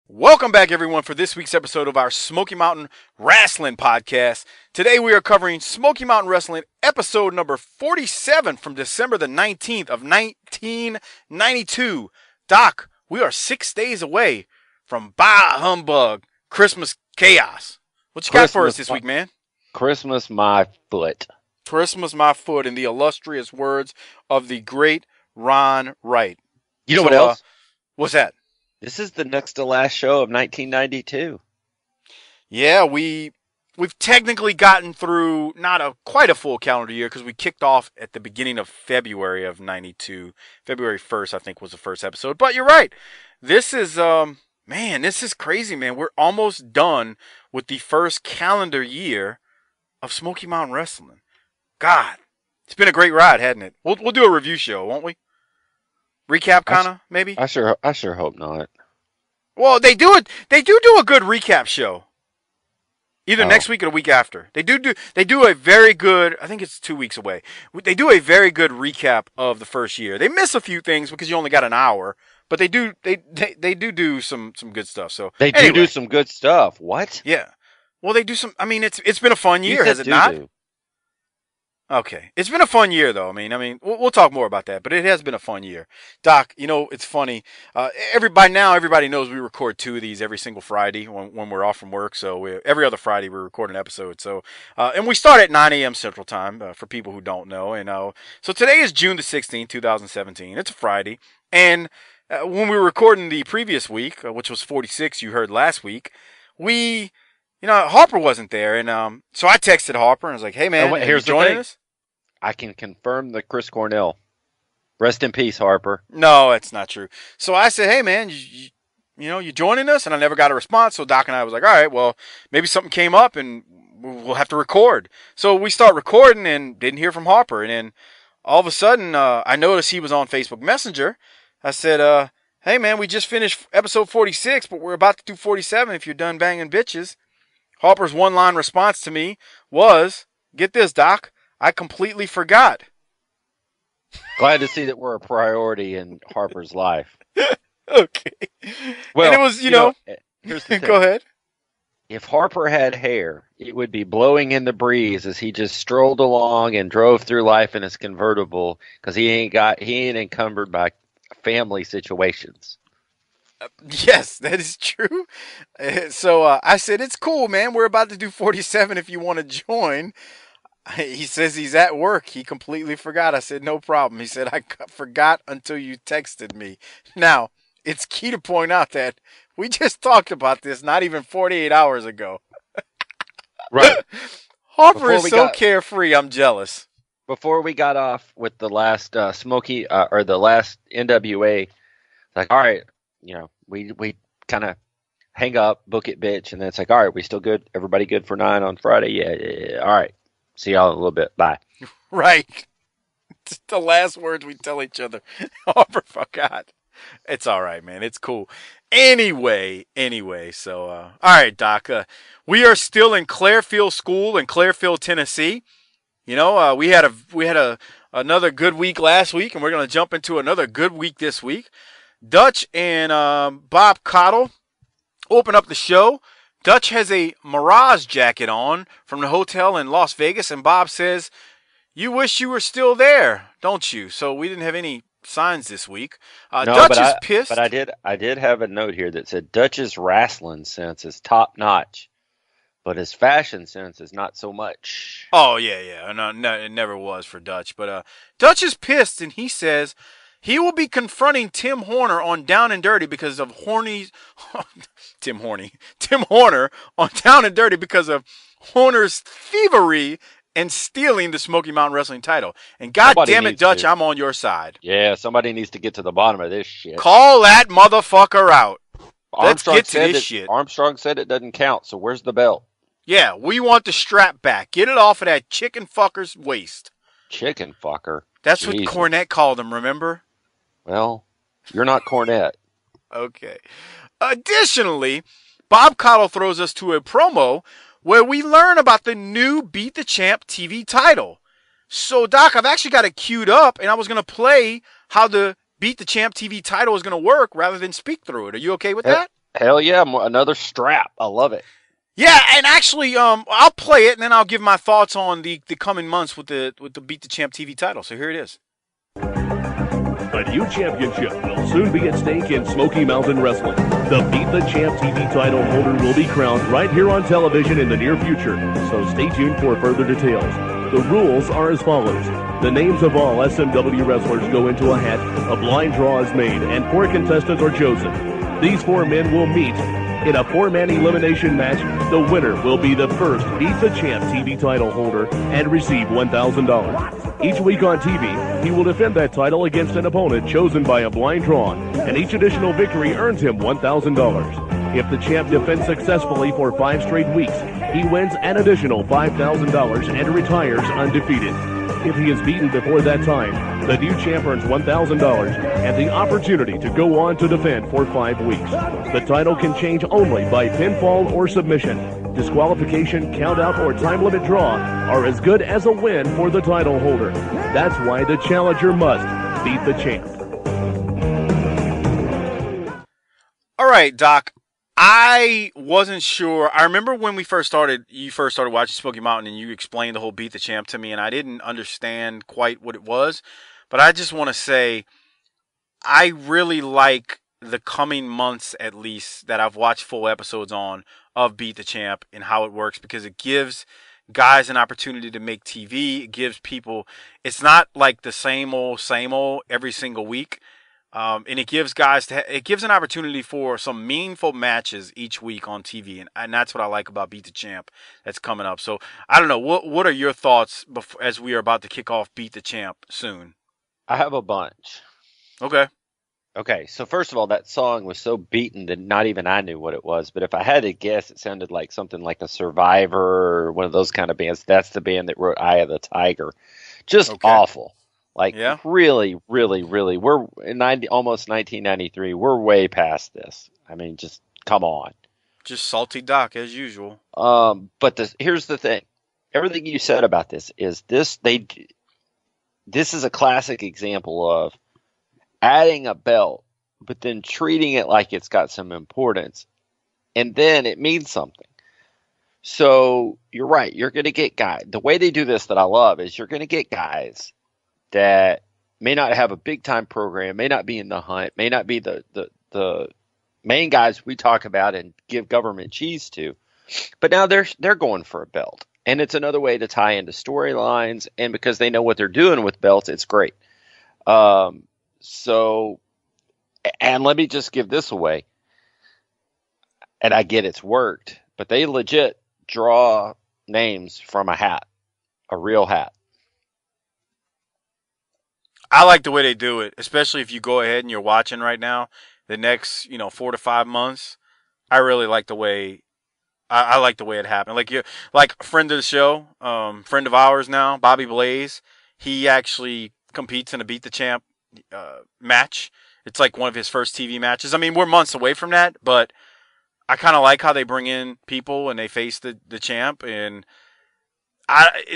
Welcome back, everyone, for this week's episode of our Smoky Mountain Wrestling Podcast. Today we are covering Smoky Mountain Wrestling episode number 47 from December the 19th of 1992. Doc, we are 6 days away from Bah Humbug Christmas Chaos. What you got for us this week, man? Christmas my foot. Christmas my foot, in the illustrious words of the great Ron Wright. You know what else? What's that? This is the next to last show of 1992. Yeah, we've technically gotten through not quite a full calendar year because we kicked off at the beginning of February of 92. February 1st, I think, was the first episode. But you're right. This is, this is crazy, man. We're almost done with the first calendar year of Smoky Mountain Wrestling. God, it's been a great ride, hasn't it? We'll do a review show, won't we? Recap, kind of, maybe? I sure hope not. Well, they do a good recap show. Either next week or the week after. They do a very good, I think it's 2 weeks away. They do a very good recap of the first year. They miss a few things because you only got an hour, but they do some good stuff. So They do some good stuff. What? Yeah. Well, they do some, I mean, it's been a fun year, has it not? Okay. It's been a fun year, though. I mean, we'll talk more about that, but it has been a fun year. Doc, you know, it's funny. Everybody knows we record 2 of these every single Friday when we're off from work. So every other Friday we record an episode. So, and we start at 9 a.m. Central Time for people who don't know. And so today is June the 16th, 2017. It's a Friday. And when we were recording the previous week, which was 46, you heard last week, Harper wasn't there, and so I texted Harper and I was like, "Hey, man, here's you joining us?" I can confirm that Chris Cornell. Rest in peace, Harper. No, that's not true. So I said, "Hey, man, you joining us?" And I never got a response. So Doc and I was like, "All right, well, maybe something came up and we'll have to record." So we start recording and didn't hear from Harper, and then all of a sudden I noticed he was on Facebook Messenger. I said, "Hey, man, we just finished episode 46, but we're about to do 47 if you're done banging bitches." Harper's one-line response to me was, "Get this, Doc, I completely forgot." Glad to see that we're a priority in Harper's life. Okay. Well, and it was, here's the thing. Go ahead. If Harper had hair, it would be blowing in the breeze as he just strolled along and drove through life in his convertible because he ain't encumbered by family situations. Yes, that is true. So I said, "It's cool, man. We're about to do 47 if you want to join." He says he's at work. He completely forgot. I said, "No problem." He said, "I forgot until you texted me." Now, it's key to point out that we just talked about this not even 48 hours ago. Right. Harper is so carefree, I'm jealous. Before we got off with the last Smoky, or the last NWA, like, all right, we kind of hang up, book it, bitch, and then it's like, all right, we still good? Everybody good for 9 on Friday? Yeah. All right. See y'all in a little bit. Bye. Right. It's the last words we tell each other. Harper forgot. It's all right, man. It's cool. Anyway, so, all right, Doc. We are still in Clarefield School in Clarefield, Tennessee. We had another good week last week, and we're going to jump into another good week this week. Dutch and Bob Cottle open up the show. Dutch has a Mirage jacket on from the hotel in Las Vegas, and Bob says, "You wish you were still there, don't you?" So we didn't have any signs this week. Dutch is pissed. But I did have a note here that said Dutch's wrestling sense is top notch, but his fashion sense is not so much. Oh, yeah. No, it never was for Dutch. But Dutch is pissed, and he says he will be confronting Tim Horner on Down and Dirty because of Tim Horner on Down and Dirty because of Horner's thievery and stealing the Smoky Mountain Wrestling title. And God damn it, Dutch, I'm on your side. Yeah, somebody needs to get to the bottom of this shit. Call that motherfucker out. Let's get to this shit. Armstrong said it doesn't count, so where's the belt? Yeah, we want the strap back. Get it off of that chicken fucker's waist. Chicken fucker? That's Jesus. What Cornette called him, remember? Well, you're not Cornette. Okay. Additionally, Bob Cottle throws us to a promo where we learn about the new Beat the Champ TV title. So, Doc, I've actually got it queued up, and I was going to play how the Beat the Champ TV title is going to work rather than speak through it. Are you okay with that? Hell yeah, another strap. I love it. Yeah, and actually, I'll play it and then I'll give my thoughts on the coming months with the Beat the Champ TV title. So here it is. A new championship will soon be at stake in Smoky Mountain Wrestling. The Beat the Champ TV title holder will be crowned right here on television in the near future, so stay tuned for further details. The rules are as follows. The names of all SMW wrestlers go into a hat, a blind draw is made, and 4 contestants are chosen. These 4 men will meet in a 4-man elimination match. The winner will be the first Beat the Champ TV title holder and receive $1,000. Each week on TV, he will defend that title against an opponent chosen by a blind draw, and each additional victory earns him $1,000. If the champ defends successfully for 5 straight weeks, he wins an additional $5,000 and retires undefeated. If he is beaten before that time, the new champ earns $1,000 and the opportunity to go on to defend for 5 weeks. The title can change only by pinfall or submission. Disqualification, countout, or time limit draw are as good as a win for the title holder. That's why the challenger must beat the champ. All right, Doc. I wasn't sure. I remember when you first started watching Smoky Mountain and you explained the whole Beat the Champ to me, and I didn't understand quite what it was. But I just want to say I really like the coming months, at least, that I've watched full episodes on of Beat the Champ and how it works, because it gives guys an opportunity to make TV. It gives people, it's not like the same old every single week. And it gives guys it gives an opportunity for some meaningful matches each week on TV, and that's what I like about Beat the Champ that's coming up. So I don't know, what are your thoughts as we are about to kick off Beat the Champ soon? I have a bunch. Okay. Okay, so first of all, that song was so beaten that not even I knew what it was. But if I had to guess, it sounded like something like a Survivor or one of those kind of bands. That's the band that wrote Eye of the Tiger. Just awful. Like, really, really, really. We're in almost 1993. We're way past this. I mean, just come on. Just salty Doc, as usual. But here's the thing. Everything you said about this is this is a classic example of adding a belt, but then treating it like it's got some importance, and then it means something. So you're right. You're going to get guys. The way they do this that I love is you're going to get guys that may not have a big time program, may not be in the hunt, may not be the main guys we talk about and give government cheese to, but now they're going for a belt, and it's another way to tie into storylines, and because they know what they're doing with belts, it's great. So, and let me just give this away, and I get it's worked, but they legit draw names from a hat, a real hat. I like the way they do it, especially if you go ahead and you're watching right now, the next, 4 to 5 months. I really like the way, I like the way it happened. Like a friend of the show, friend of ours now, Bobby Blaze, he actually competes in a Beat the Champ match. It's like one of his first TV matches. I mean, we're months away from that, but I kind of like how they bring in people and they face the champ. And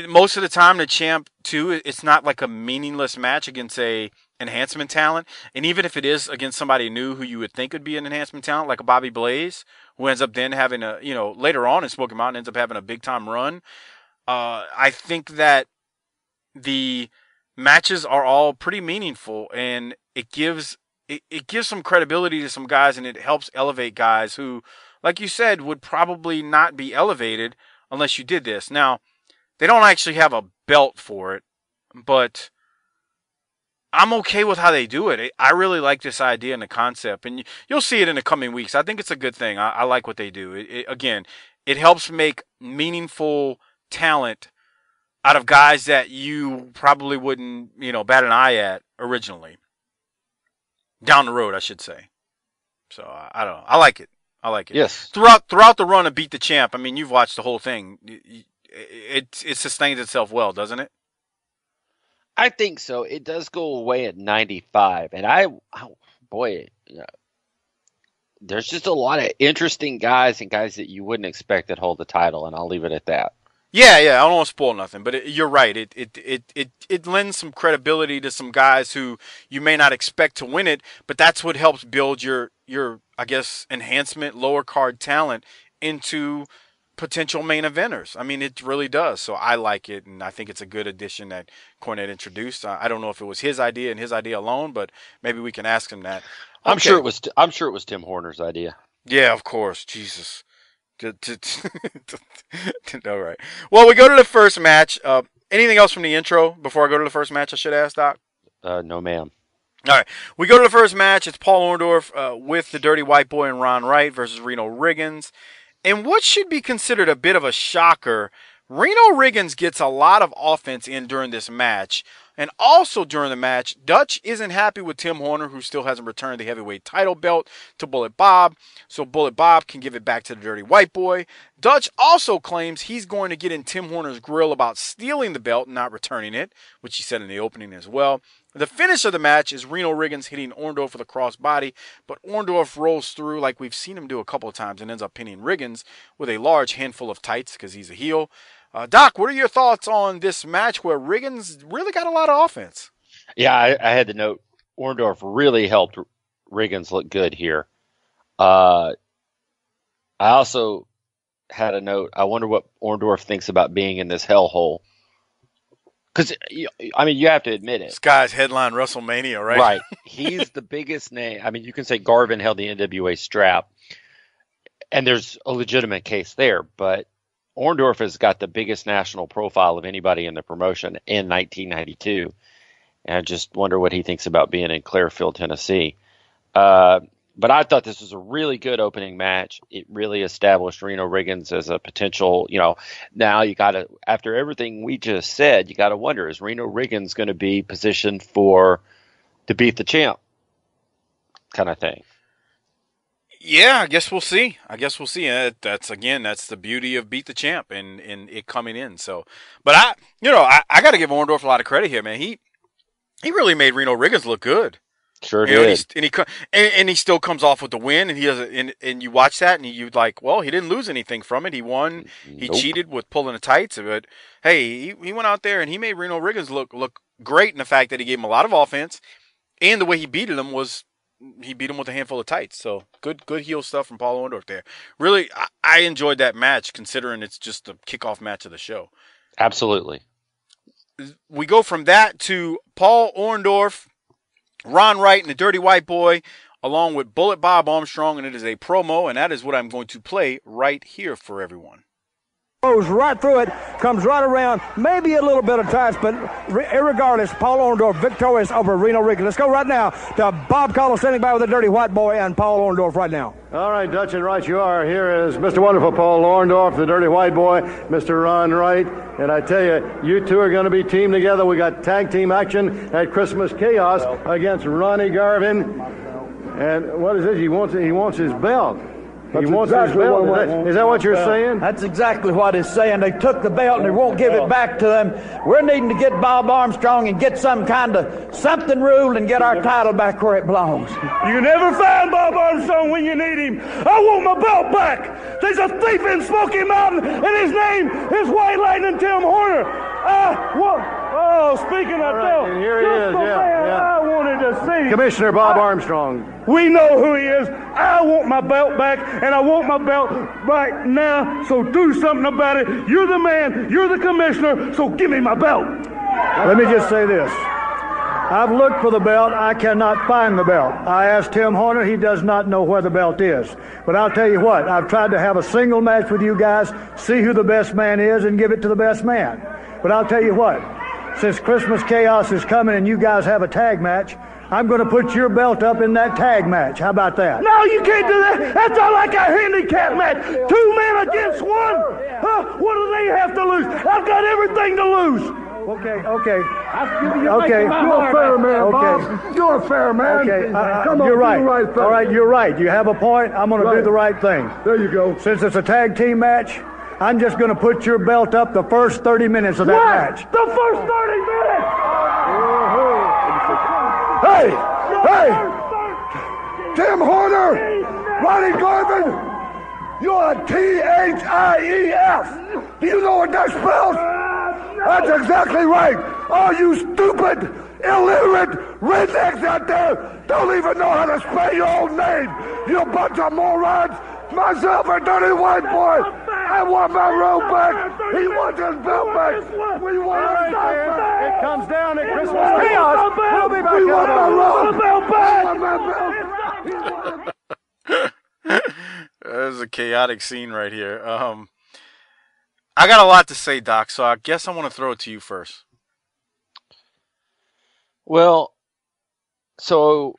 most of the time, the champ too, it's not like a meaningless match against a enhancement talent. And even if it is against somebody new who you would think would be an enhancement talent, like a Bobby Blaze, who ends up then having later on in Smoky Mountain ends up having a big time run. I think that the matches are all pretty meaningful, and it gives some credibility to some guys, and it helps elevate guys who, like you said, would probably not be elevated unless you did this. Now, they don't actually have a belt for it, but I'm okay with how they do it. I really like this idea and the concept, and you'll see it in the coming weeks. I think it's a good thing. I like what they do. Again, it helps make meaningful talent out of guys that you probably wouldn't, bat an eye at originally. Down the road, I should say. So I don't know. I like it. Yes. Throughout the run of Beat the Champ, I mean, you've watched the whole thing. It sustains itself well, doesn't it? I think so. It does go away at 95, and there's just a lot of interesting guys and guys that you wouldn't expect that hold the title, and I'll leave it at that. Yeah. I don't want to spoil nothing, but you're right. It lends some credibility to some guys who you may not expect to win it, but that's what helps build your I guess, enhancement, lower card talent into potential main eventers. I mean, it really does. So I like it, and I think it's a good addition that Cornette introduced. I don't know if it was his idea and his idea alone, but maybe we can ask him that. Okay. I'm sure it was Tim Horner's idea. Yeah, of course. Jesus. All right. Well, we go to the first match. Anything else from the intro before I go to the first match I should ask, Doc? No, ma'am. All right. We go to the first match. It's Paul Orndorff with the Dirty White Boy and Ron Wright versus Reno Riggins. And what should be considered a bit of a shocker, Reno Riggins gets a lot of offense in during this match. And also during the match, Dutch isn't happy with Tim Horner, who still hasn't returned the heavyweight title belt to Bullet Bob, so Bullet Bob can give it back to the Dirty White Boy. Dutch also claims he's going to get in Tim Horner's grill about stealing the belt and not returning it, which he said in the opening as well. The finish of the match is Reno Riggins hitting Orndorff with a crossbody, but Orndorff rolls through like we've seen him do a couple of times and ends up pinning Riggins with a large handful of tights because he's a heel. Doc, what are your thoughts on this match where Riggins really got a lot of offense? Yeah, I had to note Orndorff really helped Riggins look good here. I also had a note. I wonder what Orndorff thinks about being in this hellhole. Because, I mean, you have to admit it. This guy's headline WrestleMania, right? Right. He's the biggest name. I mean, you can say Garvin held the NWA strap, and there's a legitimate case there, but Orndorff has got the biggest national profile of anybody in the promotion in 1992. And I just wonder what he thinks about being in Clearfield, Tennessee. But I thought this was a really good opening match. It really established Reno Riggins as a potential, now you got to, after everything we just said, you got to wonder, is Reno Riggins going to be positioned to beat the champ kind of thing? Yeah, I guess we'll see. That's the beauty of Beat the Champ and it coming in. So, but I got to give Orndorff a lot of credit here, man. He really made Reno Riggins look good. Sure did. And he still comes off with the win, and he doesn't. And you watch that, and you like, well, he didn't lose anything from it. He won. He cheated with pulling the tights, but hey, he went out there and he made Reno Riggins look great in the fact that he gave him a lot of offense, and the way he beat him was. He beat him with a handful of tights. So good heel stuff from Paul Orndorff there. Really, I enjoyed that match considering it's just the kickoff match of the show. Absolutely. We go from that to Paul Orndorff, Ron Wright, and the Dirty White Boy, along with Bullet Bob Armstrong, and it is a promo, and that is what I'm going to play right here for everyone. Goes right through it, comes right around, maybe a little bit of tights, but irregardless, Paul Orndorff victorious over Reno Riggins. Let's go right now to Bob Caudle standing by with the Dirty White Boy and Paul Orndorff right now. All right, Dutch and right you are. Here is Mr. Wonderful Paul Orndorff, the Dirty White Boy, Mr. Ron Wright. And I tell you two are going to be teamed together. We got tag team action at Christmas Chaos against Ronnie Garvin. And what is this? He wants his belt. He wants his belt. Is that what you're saying? That's exactly what he's saying. They took the belt and they won't give it back to him. We're needing to get Bob Armstrong and get something ruled and get our title back where it belongs. You never find Bob Armstrong when you need him. I want my belt back. There's a thief in Smoky Mountain, and his name is White Lightning Tim Horner. Speaking of belt, here he is. I wanted to see Commissioner Bob Armstrong. We know who he is. I want my belt back, and I want my belt right now. So do something about it. You're the man. You're the commissioner. So give me my belt. Let me just say this. I've looked for the belt. I cannot find the belt. I asked Tim Horner. He does not know where the belt is. But I'll tell you what. I've tried to have a single match with you guys, see who the best man is, and give it to the best man. But I'll tell you what. Since Christmas Chaos is coming and you guys have a tag match, I'm going to put your belt up in that tag match. How about that? No, you can't do that. That's not like a handicap match. 2 men against one. What do they have to lose? I've got everything to lose. Okay. You're a fair man, Bob. You're a fair man. Okay. Come on, you're right. do the right thing. All right, you're right. You have a point. I'm going to do the right thing. There you go. Since it's a tag team match, I'm just going to put your belt up the first 30 minutes of that match. The first 30 minutes? Hey! Tim Horner! Ronnie Garvin! You're a THIEF! Do you know what that spells? That's exactly right. All you stupid, illiterate rednecks out there don't even know how to spell your own name. You bunch of morons. Myself, a dirty white boy. I want my robe back. He wants his belt back. We want our belt back. It comes down at Christmas chaos. We'll be back. We want my robe. belt back. We want my belt. There's a chaotic scene right here. I got a lot to say, Doc, so I guess I want to throw it to you first. Well, so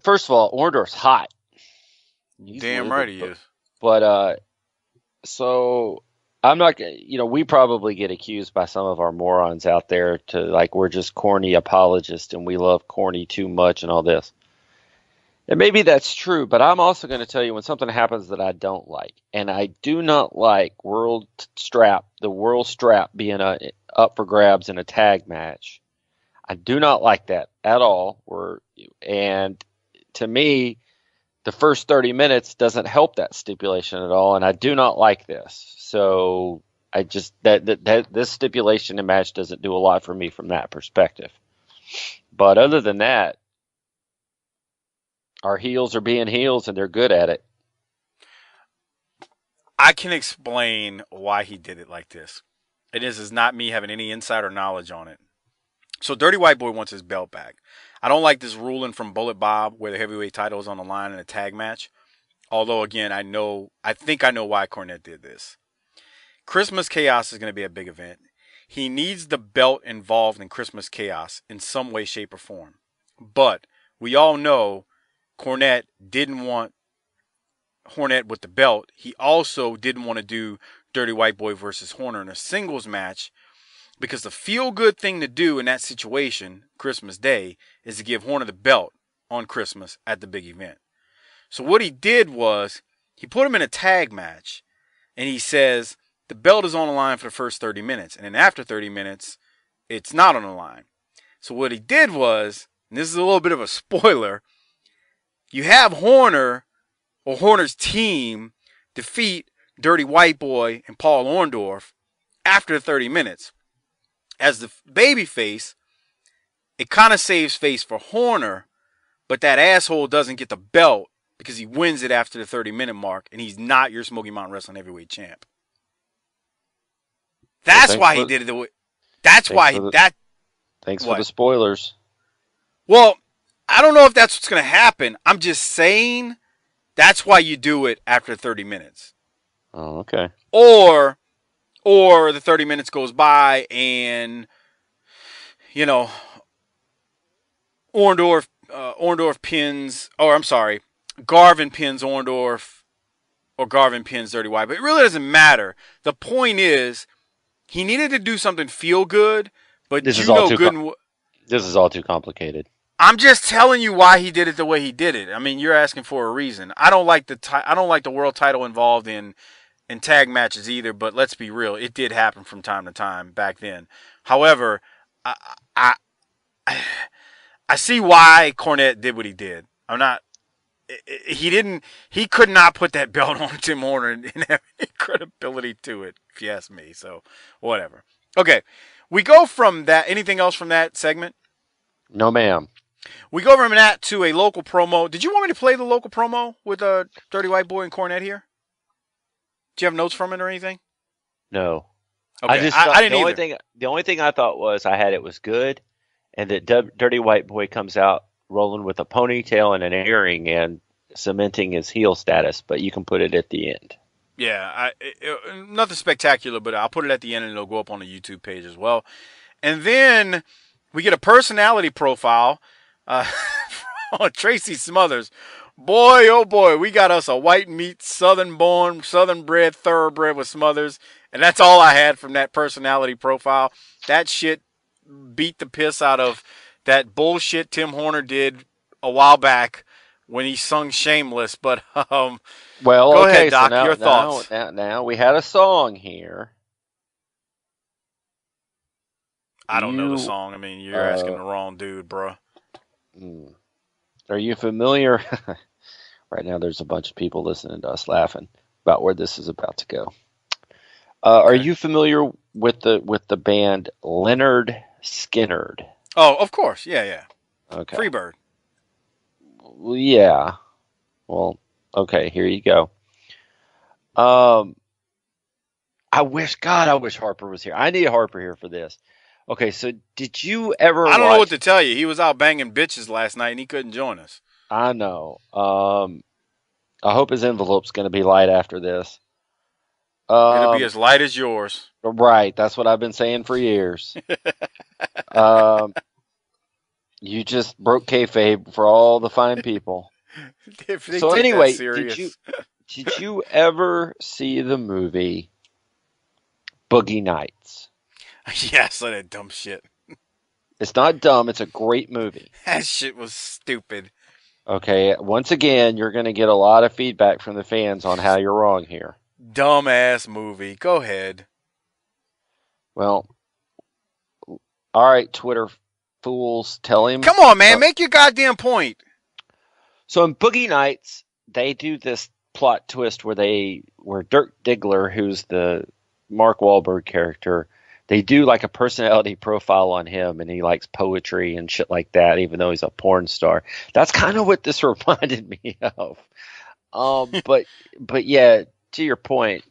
first of all, Orndorff's hot. Damn right he is. But so I'm not. We probably get accused by some of our morons out there to like we're just corny apologists and we love corny too much and all this. And maybe that's true, but I'm also going to tell you when something happens that I don't like, and I do not like the world strap being up for grabs in a tag match. I do not like that at all. And to me, the first 30 minutes doesn't help that stipulation at all, and I do not like this. So I just that this stipulation and match doesn't do a lot for me from that perspective. But other than that, our heels are being heels, and they're good at it. I can explain why he did it like this. And this is not me having any insider knowledge on it. So Dirty White Boy wants his belt back. I don't like this ruling from Bullet Bob where the heavyweight title is on the line in a tag match. Although, again, I think I know why Cornette did this. Christmas Chaos is going to be a big event. He needs the belt involved in Christmas Chaos in some way, shape, or form. But we all know Cornette didn't want Hornet with the belt. He also didn't want to do Dirty White Boy versus Horner in a singles match because the feel-good thing to do in that situation, Christmas Day, is to give Horner the belt on Christmas at the big event. So what he did was he put him in a tag match and he says the belt is on the line for the first 30 minutes. And then after 30 minutes, it's not on the line. So what he did was, and this is a little bit of a spoiler, you have Horner or Horner's team defeat Dirty White Boy and Paul Orndorff after 30 minutes. As the babyface, it kind of saves face for Horner, but that asshole doesn't get the belt because he wins it after the 30-minute mark, and he's not your Smoky Mountain Wrestling Heavyweight Champ. That's why he did it the way. That's why Thanks for the spoilers. Well, I don't know if that's what's going to happen. I'm just saying that's why you do it after 30 minutes. Oh, okay. Or the 30 minutes goes by and, Orndorff pins, Garvin pins Orndorff or Garvin pins Dirty White. But it really doesn't matter. The point is he needed to do something feel good, but this is all too complicated. I'm just telling you why he did it the way he did it. I mean, you're asking for a reason. I don't like the world title involved in tag matches either, but let's be real, it did happen from time to time back then. However, I see why Cornette did what he did. He could not put that belt on Tim Horner and have any credibility to it, if you ask me. So, whatever. Okay, we go from that. Anything else from that segment? No, ma'am. We go from that to a local promo. Did you want me to play the local promo with Dirty White Boy and Cornette here? Do you have notes from it or anything? No. Okay. I didn't either. The only thing I thought was it was good, and that Dirty White Boy comes out rolling with a ponytail and an earring and cementing his heel status, but you can put it at the end. Yeah, nothing spectacular, but I'll put it at the end and it'll go up on the YouTube page as well. And then we get a personality profile on Tracy Smothers. Boy, oh boy, we got us a white meat, southern-born, southern-bred, thoroughbred with Smothers. And that's all I had from that personality profile. That shit beat the piss out of that bullshit Tim Horner did a while back when he sung Shameless. But, go ahead, Doc, so your thoughts. Now we had a song here. I don't know the song. I mean, you're asking the wrong dude, bro. Are you familiar? Right now there's a bunch of people listening to us laughing about where this is about to go. Are you familiar with the band Leonard Skinnerd? Oh, of course. Yeah. Okay. Freebird. Well, yeah. Well, okay. Here you go. I wish Harper was here. I need Harper here for this. Okay, so did you ever I don't know watch... what to tell you. He was out banging bitches last night, and he couldn't join us. I know. I hope his envelope's going to be light after this. It'll be as light as yours. Right. That's what I've been saying for years. You just broke kayfabe for all the fine people. So anyway, did you ever see the movie Boogie Nights? Yes, that dumb shit. It's not dumb. It's a great movie. That shit was stupid. Okay. Once again, you're going to get a lot of feedback from the fans on how you're wrong here. Dumbass movie. Go ahead. Well, all right, Twitter fools, tell him. Come on, man. Make your goddamn point. So in Boogie Nights, they do this plot twist where Dirk Diggler, who's the Mark Wahlberg character, they do like a personality profile on him, and he likes poetry and shit like that, even though he's a porn star. That's kind of what this reminded me of. But yeah, to your point,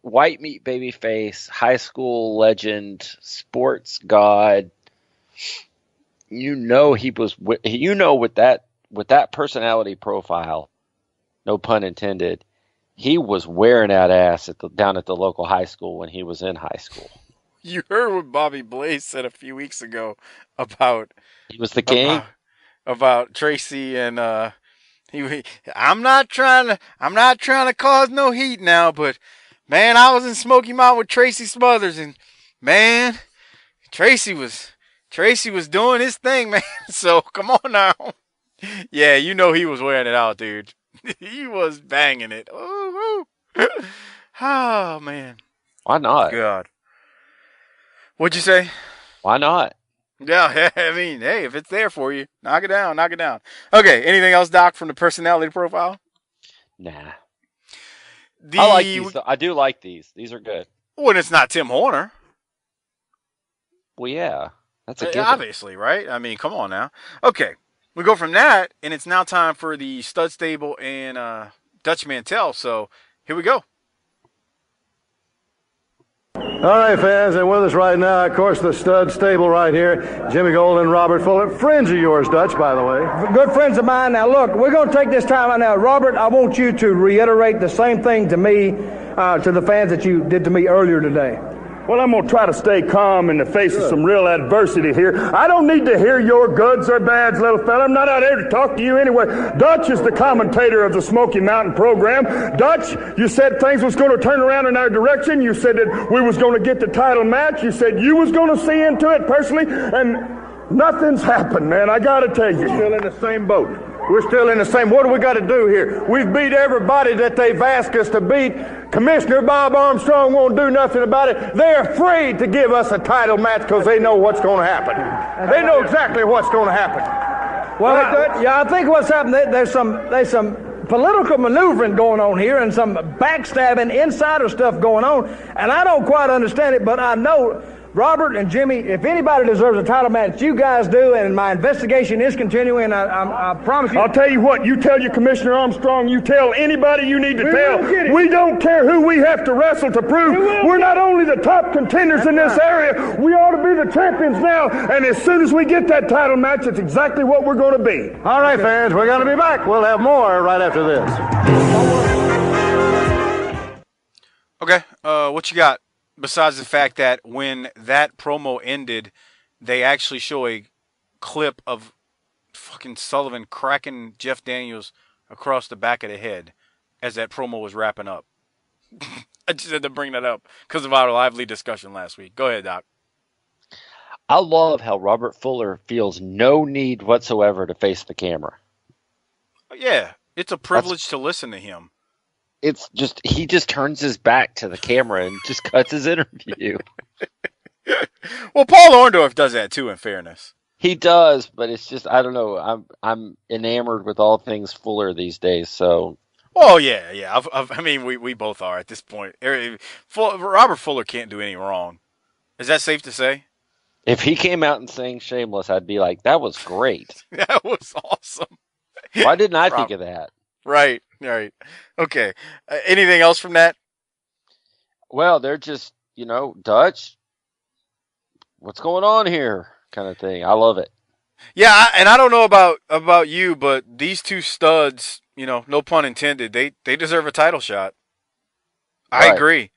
white meat baby face, high school legend, sports god. With that personality profile, no pun intended, he was wearing that ass down at the local high school when he was in high school. You heard what Bobby Blaze said a few weeks ago about he was the king about Tracy and I'm not trying to cause no heat now, but man, I was in Smoky Mountain with Tracy Smothers, and man, Tracy was doing his thing, man. So come on now. Yeah, you know he was wearing it out, dude. He was banging it. Ooh. Oh man. Why not? God. What'd you say? Why not? Yeah, I mean, hey, if it's there for you, knock it down. Okay, anything else, Doc, from the personality profile? Nah. I like these. I do like these. These are good. When it's not Tim Horner. Well, yeah. That's a given. Obviously, right? I mean, come on now. Okay, we go from that, and it's now time for the Stud Stable and Dutch Mantell, so here we go. All right, fans, and with us right now, of course, the Stud Stable right here, Jimmy Gold and Robert Fuller. Friends of yours, Dutch, by the way. Good friends of mine. Now, look, we're going to take this time right now. Robert, I want you to reiterate the same thing to me, to the fans that you did to me earlier today. Well, I'm going to try to stay calm in the face of some real adversity here. I don't need to hear your goods or bads, little fella. I'm not out here to talk to you anyway. Dutch is the commentator of the Smoky Mountain program. Dutch, you said things was going to turn around in our direction. You said that we was going to get the title match. You said you was going to see into it personally, and nothing's happened, man. I got to tell you. Still in the same boat. We're still in the same. What do we got to do here? We've beat everybody that they've asked us to beat. Commissioner Bob Armstrong won't do nothing about it. They're afraid to give us a title match because they know what's going to happen. They know exactly what's going to happen. Well, I think what's happened, there's some political maneuvering going on here and some backstabbing insider stuff going on, and I don't quite understand it, but I know Robert and Jimmy, if anybody deserves a title match, you guys do, and my investigation is continuing. I promise you. I'll tell you what, you tell your Commissioner Armstrong, you tell anybody you need to tell. We don't care who we have to wrestle to prove. We're not only the top contenders in this area, we ought to be the champions now, and as soon as we get that title match, it's exactly what we're going to be. All right, fans, we're going to be back. We'll have more right after this. Okay, what you got? Besides the fact that when that promo ended, they actually show a clip of fucking Sullivan cracking Jeff Daniels across the back of the head as that promo was wrapping up. I just had to bring that up because of our lively discussion last week. Go ahead, Doc. I love how Robert Fuller feels no need whatsoever to face the camera. Yeah, it's a privilege to listen to him. It's just, he just turns his back to the camera and just cuts his interview. Well, Paul Orndorff does that too, in fairness. He does, but it's just, I don't know. I'm enamored with all things Fuller these days, so. Oh yeah. I mean, we both are at this point. Robert Fuller can't do any wrong. Is that safe to say? If he came out and sang Shameless, I'd be like, that was great. That was awesome. Why didn't I think of that? Right. Okay. Anything else from that? Well, they're just, Dutch. What's going on here? Kind of thing. I love it. Yeah, and I don't know about you, but these two studs, no pun intended, they deserve a title shot. I Right.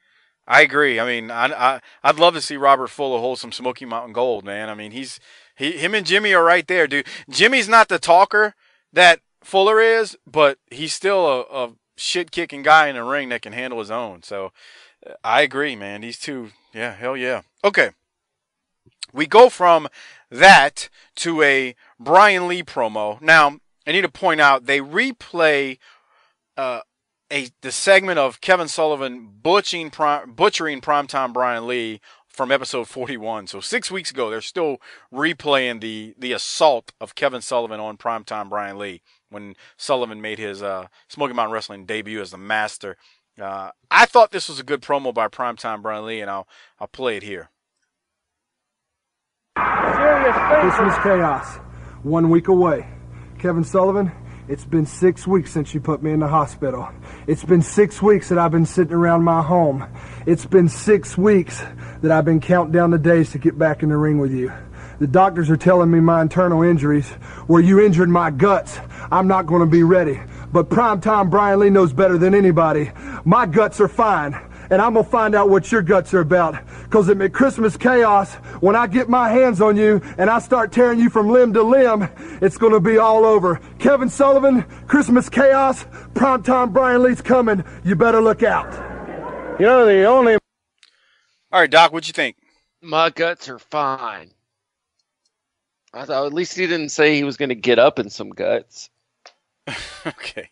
agree. I mean, I'd love to see Robert Fuller hold some Smoky Mountain Gold, man. I mean, him and Jimmy are right there, dude. Jimmy's not the talker that Fuller is, but he's still a shit kicking guy in the ring that can handle his own. So I agree, man. These two, yeah, hell yeah. Okay. We go from that to a Brian Lee promo. Now, I need to point out they replay the segment of Kevin Sullivan butchering Primetime Brian Lee from episode 41. So 6 weeks ago, they're still replaying the assault of Kevin Sullivan on Primetime Brian Lee when Sullivan made his Smoky Mountain Wrestling debut as the Master. I thought this was a good promo by Primetime Brian Lee, and I'll play it here. Christmas chaos. 1 week away. Kevin Sullivan, it's been 6 weeks since you put me in the hospital. It's been 6 weeks that I've been sitting around my home. It's been 6 weeks that I've been counting down the days to get back in the ring with you. The doctors are telling me my internal injuries, where you injured my guts, I'm not going to be ready. But Primetime Brian Lee knows better than anybody. My guts are fine. And I'm going to find out what your guts are about. Because at Christmas Chaos, when I get my hands on you and I start tearing you from limb to limb, it's going to be all over. Kevin Sullivan, Christmas Chaos, Primetime Brian Lee's coming. You better look out. The only... All right, Doc, what'd you think? My guts are fine. I thought at least he didn't say he was going to get up in some guts. Okay.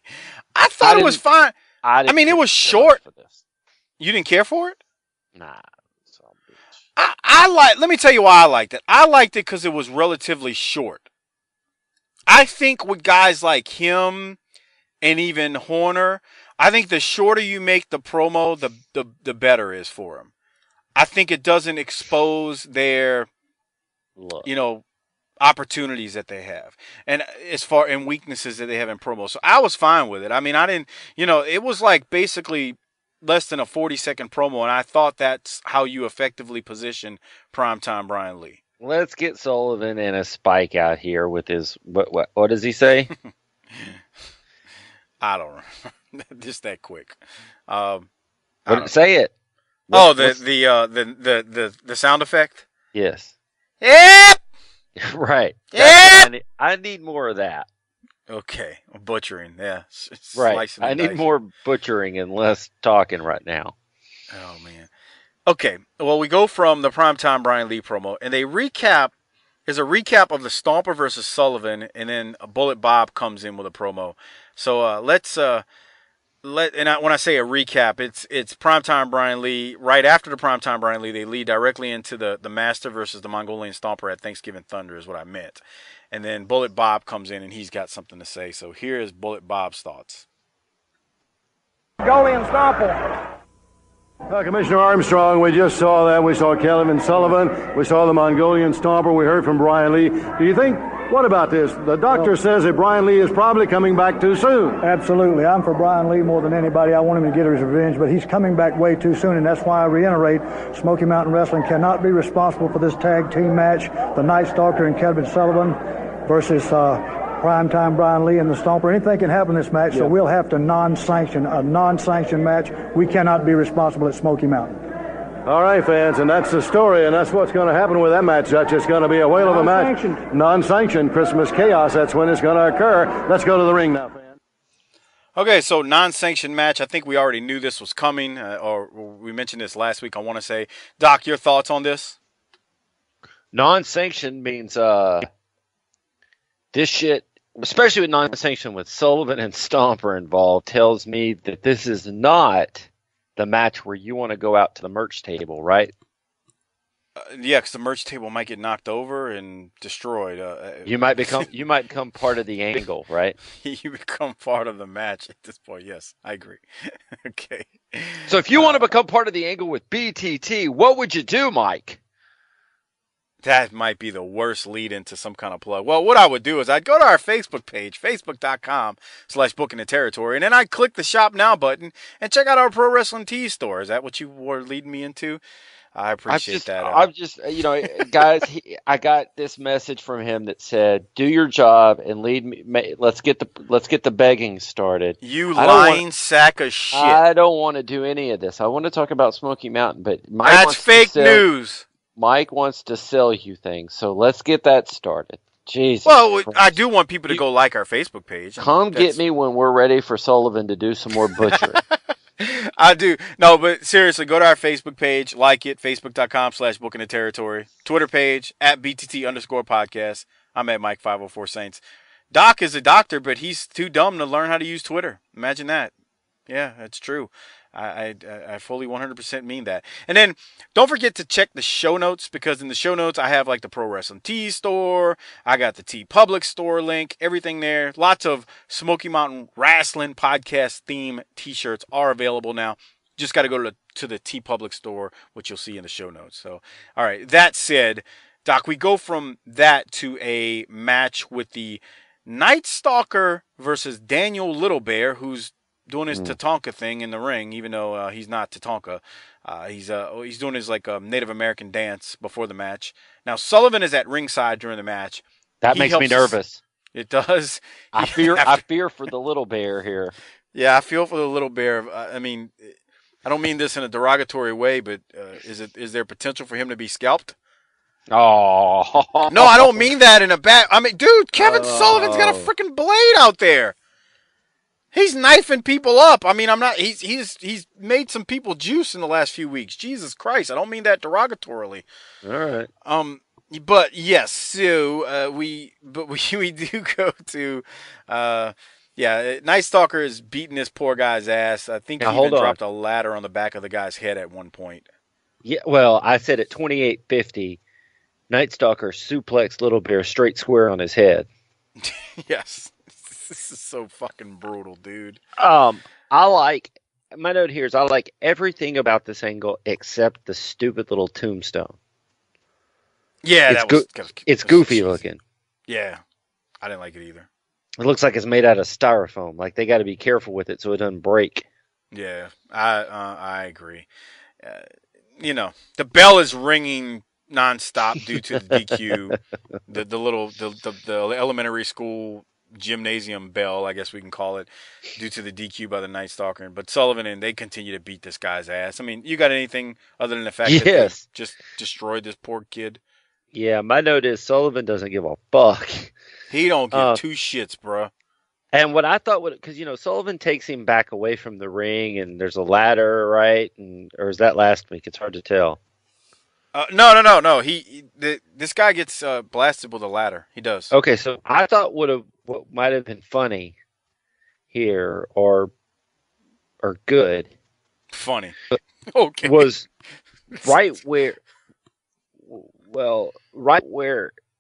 I thought it was fine. I mean, it was short. For this. You didn't care for it? Nah. Bitch. Let me tell you why I liked it. I liked it because it was relatively short. I think with guys like him and even Horner, I think the shorter you make the promo, the better it is for him. I think it doesn't expose their, opportunities that they have, and weaknesses that they have in promos. So I was fine with it. I mean, I didn't, it was like basically less than a 40-second promo, and I thought that's how you effectively position Primetime Brian Lee. Let's get Sullivan and a Spike out here with his what does he say? I don't know. Just that quick. Say it. The sound effect? Yes. Yep. Right. Yep. I need more of that. Okay. Butchering. Yeah. Right. I need more butchering and less talking right now. Oh, man. Okay. Well, we go from the Primetime Brian Lee promo, and there's a recap of the Stomper versus Sullivan, and then Bullet Bob comes in with a promo. So when I say a recap, it's Primetime Brian Lee. Right after the Primetime Brian Lee, they lead directly into the Master versus the Mongolian Stomper at Thanksgiving Thunder is what I meant. And then Bullet Bob comes in and he's got something to say. So here is Bullet Bob's thoughts. Mongolian Stomper. Commissioner Armstrong, we just saw that. We saw Kevin Sullivan. We saw the Mongolian Stomper. We heard from Brian Lee. Do you think, what about this? The doctor says that Brian Lee is probably coming back too soon. Absolutely. I'm for Brian Lee more than anybody. I want him to get his revenge, but he's coming back way too soon, and that's why I reiterate, Smoky Mountain Wrestling cannot be responsible for this tag team match, the Nightstalker and Kevin Sullivan versus Primetime Brian Lee and the Stomper. Anything can happen in this match, so we'll have to non-sanction a non-sanctioned match. We cannot be responsible at Smoky Mountain. All right, fans, and that's the story, and that's what's going to happen with that match, Dutch. It's going to be a whale of a match. Non-sanctioned Christmas Chaos, that's when it's going to occur. Let's go to the ring now, fans. Okay, so non-sanctioned match. I think we already knew this was coming, or we mentioned this last week. I want to say, Doc, your thoughts on this? Non-sanctioned means this shit, especially with non-sanctioned with Sullivan and Stomper involved, tells me that this is not the match where you want to go out to the merch table, right? Yeah, because the merch table might get knocked over and destroyed. You might become part of the angle, right? You become part of the match at this point. Yes, I agree. Okay. So if you want to become part of the angle with BTT, what would you do, Mike? That might be the worst lead into some kind of plug. Well, what I would do is I'd go to our Facebook page, facebook.com/booking the territory, and then I'd click the shop now button and check out our pro wrestling tees store. Is that what you were leading me into? I appreciate that. I'm just, guys, I got this message from him that said, "Do your job and lead me. Let's get the begging started." You lying sack of shit. I don't want to do any of this. I want to talk about Smoky Mountain, but Mike that's fake news. Mike wants to sell you things, so let's get that started. Jesus. Well, Christ. I do want people to go like our Facebook page. Come get me when we're ready for Sullivan to do some more butchering. I do. No, but seriously, go to our Facebook page, like it, facebook.com/booking the territory. Twitter page, @BTT_podcast. I'm at Mike504Saints. Doc is a doctor, but he's too dumb to learn how to use Twitter. Imagine that. Yeah, that's true. I fully 100% mean that. And then don't forget to check the show notes, because in the show notes I have like the Pro Wrestling Tee store. I got the Tee Public store link, everything there. Lots of Smoky Mountain Wrestling podcast theme t-shirts are available now. Just got to go to the Tee Public store, which you'll see in the show notes. So, all right. That said, Doc, we go from that to a match with the Nightstalker versus Daniel Little Bear, who's doing his Tatanka thing in the ring, even though he's not Tatanka. He's doing his Native American dance before the match. Now Sullivan is at ringside during the match. That makes me nervous. It does. I fear for the Little Bear here. Yeah, I feel for the Little Bear. I mean, I don't mean this in a derogatory way, but is there potential for him to be scalped? Oh no, I don't mean that in a bad. I mean, dude, Kevin Sullivan's got a freaking blade out there. He's knifing people up. I mean, I'm not. He's made some people juice in the last few weeks. Jesus Christ, I don't mean that derogatorily. All right. But yes, so we do go to Nightstalker is beating this poor guy's ass. I think he even dropped a ladder on the back of the guy's head at one point. Yeah, well, I said at 28:50, Nightstalker suplexed Little Bear straight square on his head. Yes. This is so fucking brutal, dude. I like, my note here is I like everything about this angle except the stupid little tombstone. Yeah, it's goofy looking. Yeah, I didn't like it either. It looks like it's made out of styrofoam. Like they got to be careful with it so it doesn't break. Yeah, I agree. The bell is ringing nonstop due to the DQ. the elementary school gymnasium bell, I guess we can call it, due to the DQ by the Nightstalker. But Sullivan and they continue to beat this guy's ass. I mean, you got anything other than the fact that they just destroyed this poor kid? Yeah, my note is Sullivan doesn't give a fuck. He don't give two shits, bro. And what I thought because Sullivan takes him back away from the ring, and there's a ladder, right? Or is that last week? It's hard to tell. No. This guy gets blasted with a ladder. He does. Okay, so I thought what might have been funny here or good. Funny. Okay. Was right where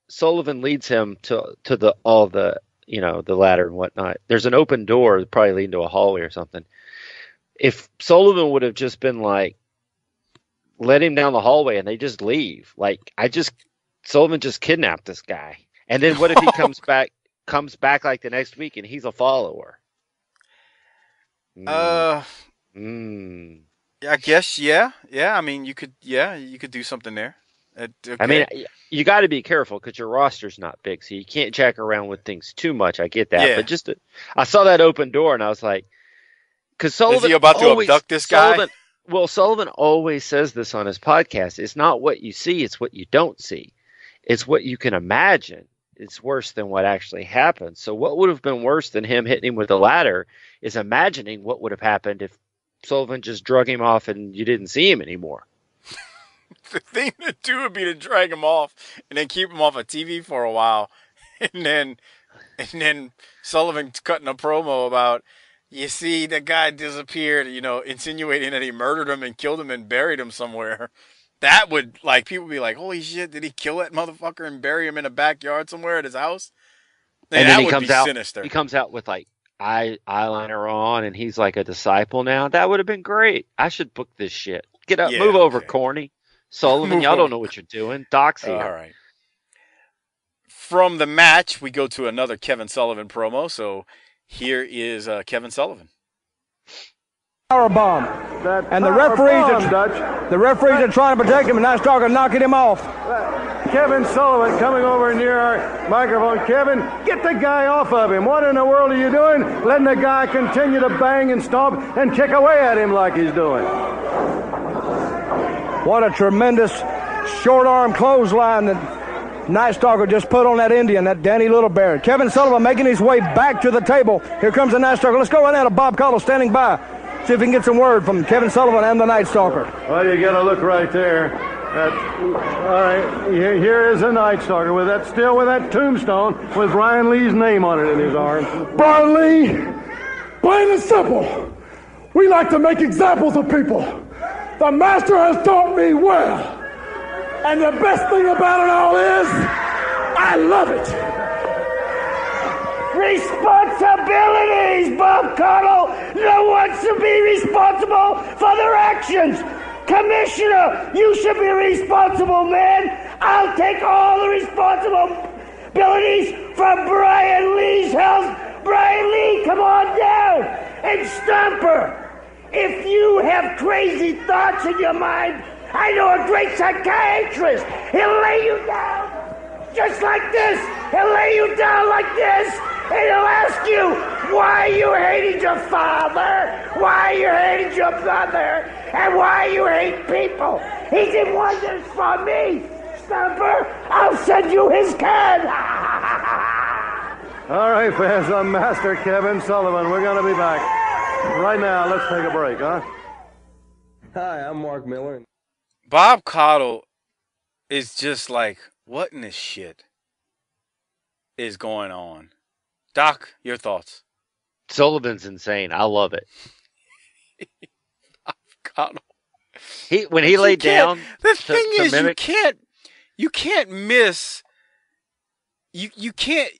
Sullivan leads him to the ladder and whatnot. There's an open door, probably leading to a hallway or something. If Sullivan would have just been like, let him down the hallway and they just leave. Sullivan just kidnapped this guy. And then what if he comes back like the next week and he's a follower? I guess, yeah. I mean, you could do something there. Okay. I mean, you got to be careful because your roster's not big, so you can't jack around with things too much. I get that. Yeah. But I saw that open door and I was like, because Sullivan. Is he about to abduct this guy? Sullivan always says this on his podcast. It's not what you see, it's what you don't see. It's what you can imagine. It's worse than what actually happened. So what would have been worse than him hitting him with a ladder is imagining what would have happened if Sullivan just drug him off and you didn't see him anymore. The thing to do would be to drag him off and then keep him off of TV for a while. And then Sullivan cutting a promo about, you see, the guy disappeared, insinuating that he murdered him and killed him and buried him somewhere. That would, like, people be like, holy shit, did he kill that motherfucker and bury him in a backyard somewhere at his house? And then that he would comes be out. sinister. He comes out with like eyeliner on, and he's like a disciple now. That would have been great. I should book this shit. Get up, move over, corny. Sullivan, y'all don't know what you're doing. Doc's here. All right. From the match, we go to another Kevin Sullivan promo. So here is Kevin Sullivan. Power bomb. And the referees are trying to protect him, and Nightstalker knocking him off. Kevin Sullivan coming over near our microphone. Kevin, get the guy off of him. What in the world are you doing? Letting the guy continue to bang and stomp and kick away at him like he's doing. What a tremendous short arm clothesline that Nightstalker just put on that Indian, that Danny Little Bear. Kevin Sullivan making his way back to the table. Here comes the Nightstalker. Let's go right now to Bob Caudle standing by. See if we can get some word from Kevin Sullivan and the Nightstalker. Well, you got to look right there. All right, here is a Nightstalker with that tombstone with Brian Lee's name on it in his arm. Brian Lee, plain and simple. We like to make examples of people. The master has taught me well. And the best thing about it all is, I love it. Responsibilities, Bob Caudle. No one should be responsible for their actions. Commissioner, you should be responsible, man. I'll take all the responsibilities for Brian Lee's health. Brian Lee, come on down. And Stomper, if you have crazy thoughts in your mind, I know a great psychiatrist. He'll lay you down just like this. He'll lay you down like this. And he'll ask you why you hated your father, why you hated your brother, and why you hate people. He did wonders for me. Stomper, I'll send you his card. All right, fans, I'm Master Kevin Sullivan. We're going to be back. Right now, let's take a break, huh? Hi, I'm Mark Miller. Bob Caudle is just like, what in this shit is going on? Doc, your thoughts? Sullivan's insane. I love it. Caudle. When he laid down. The thing is, you can't miss. You can't.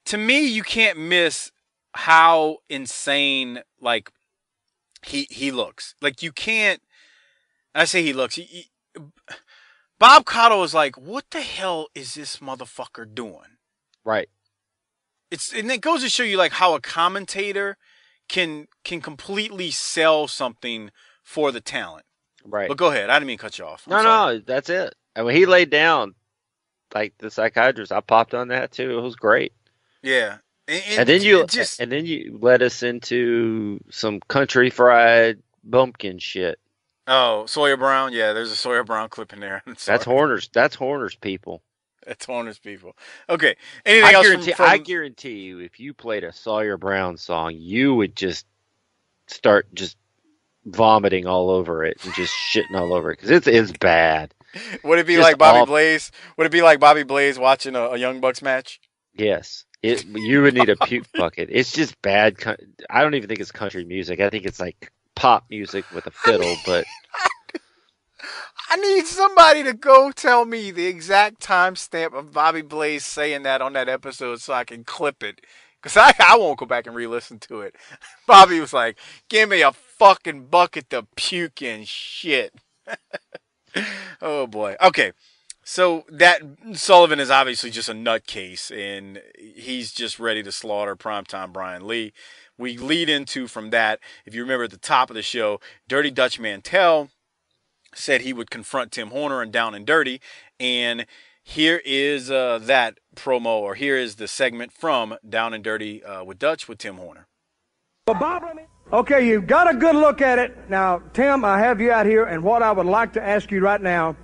To me, you can't miss how insane like he looks. Like you can't. I say he looks. Bob Caudle is like, what the hell is this motherfucker doing? Right. And it goes to show you like how a commentator can completely sell something for the talent. Right. But go ahead. I didn't mean to cut you off. No, that's it. And when he laid down, like the psychiatrist, I popped on that too. It was great. Yeah. And then you led us into some country fried bumpkin shit. Oh, Sawyer Brown. Yeah, there's a Sawyer Brown clip in there. That's Horner's. That's Horner's people. That's Horner's people. Okay. Anything else? I guarantee you, if you played a Sawyer Brown song, you would just start just vomiting all over it and just shitting all over it because it's bad. Would it be like Bobby Blaze? Would it be like Bobby Blaze watching a Young Bucks match? Yes. You would need a puke bucket. It's just bad. I don't even think it's country music. I think it's like pop music with a fiddle, but I need somebody to go tell me the exact timestamp of Bobby Blaze saying that on that episode so I can clip it. Because I won't go back and re-listen to it. Bobby was like, give me a fucking bucket to puke in shit. Oh, boy. Okay. So that Sullivan is obviously just a nutcase, and he's just ready to slaughter Primetime Brian Lee. We lead into from that, if you remember at the top of the show, Dirty Dutch Mantell said he would confront Tim Horner and Down and Dirty, and here is that promo, or here is the segment from Down and Dirty with Dutch with Tim Horner. Okay, you've got a good look at it. Now, Tim, I have you out here, and what I would like to ask you right now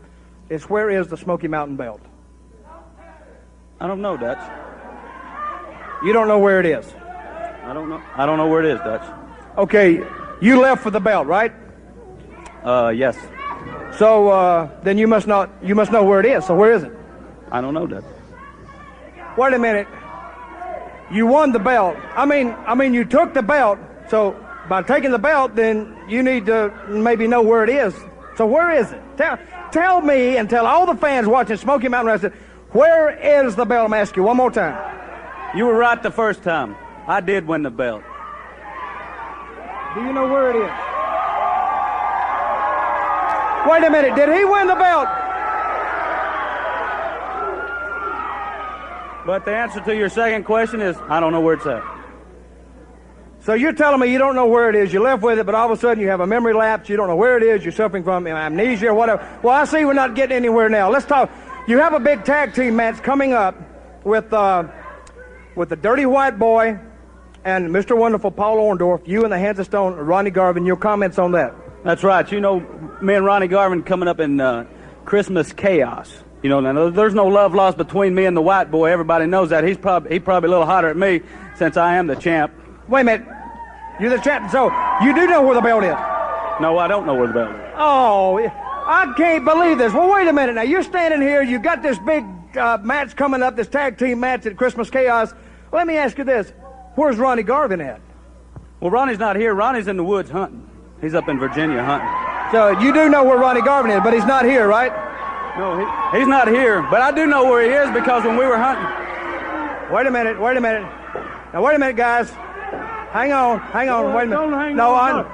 is where is the Smoky Mountain Belt? I don't know, Dutch. You don't know where it is? I don't know. I don't know where it is, Dutch. Okay, you left for the belt, right? Yes. So then you must know where it is. So where is it? I don't know, Dutch. Wait a minute. You won the belt. I mean, you took the belt. So by taking the belt, then you need to maybe know where it is. So where is it? Tell me and tell all the fans watching Smoky Mountain Wrestling, where is the belt? I'm asking you one more time. You were right the first time. I did win the belt. Do you know where it is? Wait a minute. Did he win the belt? But the answer to your second question is, I don't know where it's at. So you're telling me you don't know where it is. You left with it, but all of a sudden you have a memory lapse. You don't know where it is. You're suffering from amnesia or whatever. Well, I see we're not getting anywhere now. Let's talk. You have a big tag team match coming up with the Dirty White Boy and Mr. Wonderful Paul Orndorff. You and the Hands of Stone, Ronnie Garvin. Your comments on that? That's right. You know, me and Ronnie Garvin coming up in Christmas Chaos. You know, now there's no love lost between me and the White Boy. Everybody knows that. He probably a little hotter at me since I am the champ. Wait a minute. You're the champ, so you do know where the belt is? No, I don't know where the belt is. Oh, I can't believe this. Well, wait a minute now. You're standing here. You got this big match coming up, this tag team match at Christmas Chaos. Let me ask you this. Where's Ronnie Garvin at? Well, Ronnie's not here. Ronnie's in the woods hunting. He's up in Virginia hunting. So you do know where Ronnie Garvin is, but he's not here, right? No, he's not here. But I do know where he is because when we were hunting. Wait a minute. Now, wait a minute, guys. Hang on. Wait a minute. No. I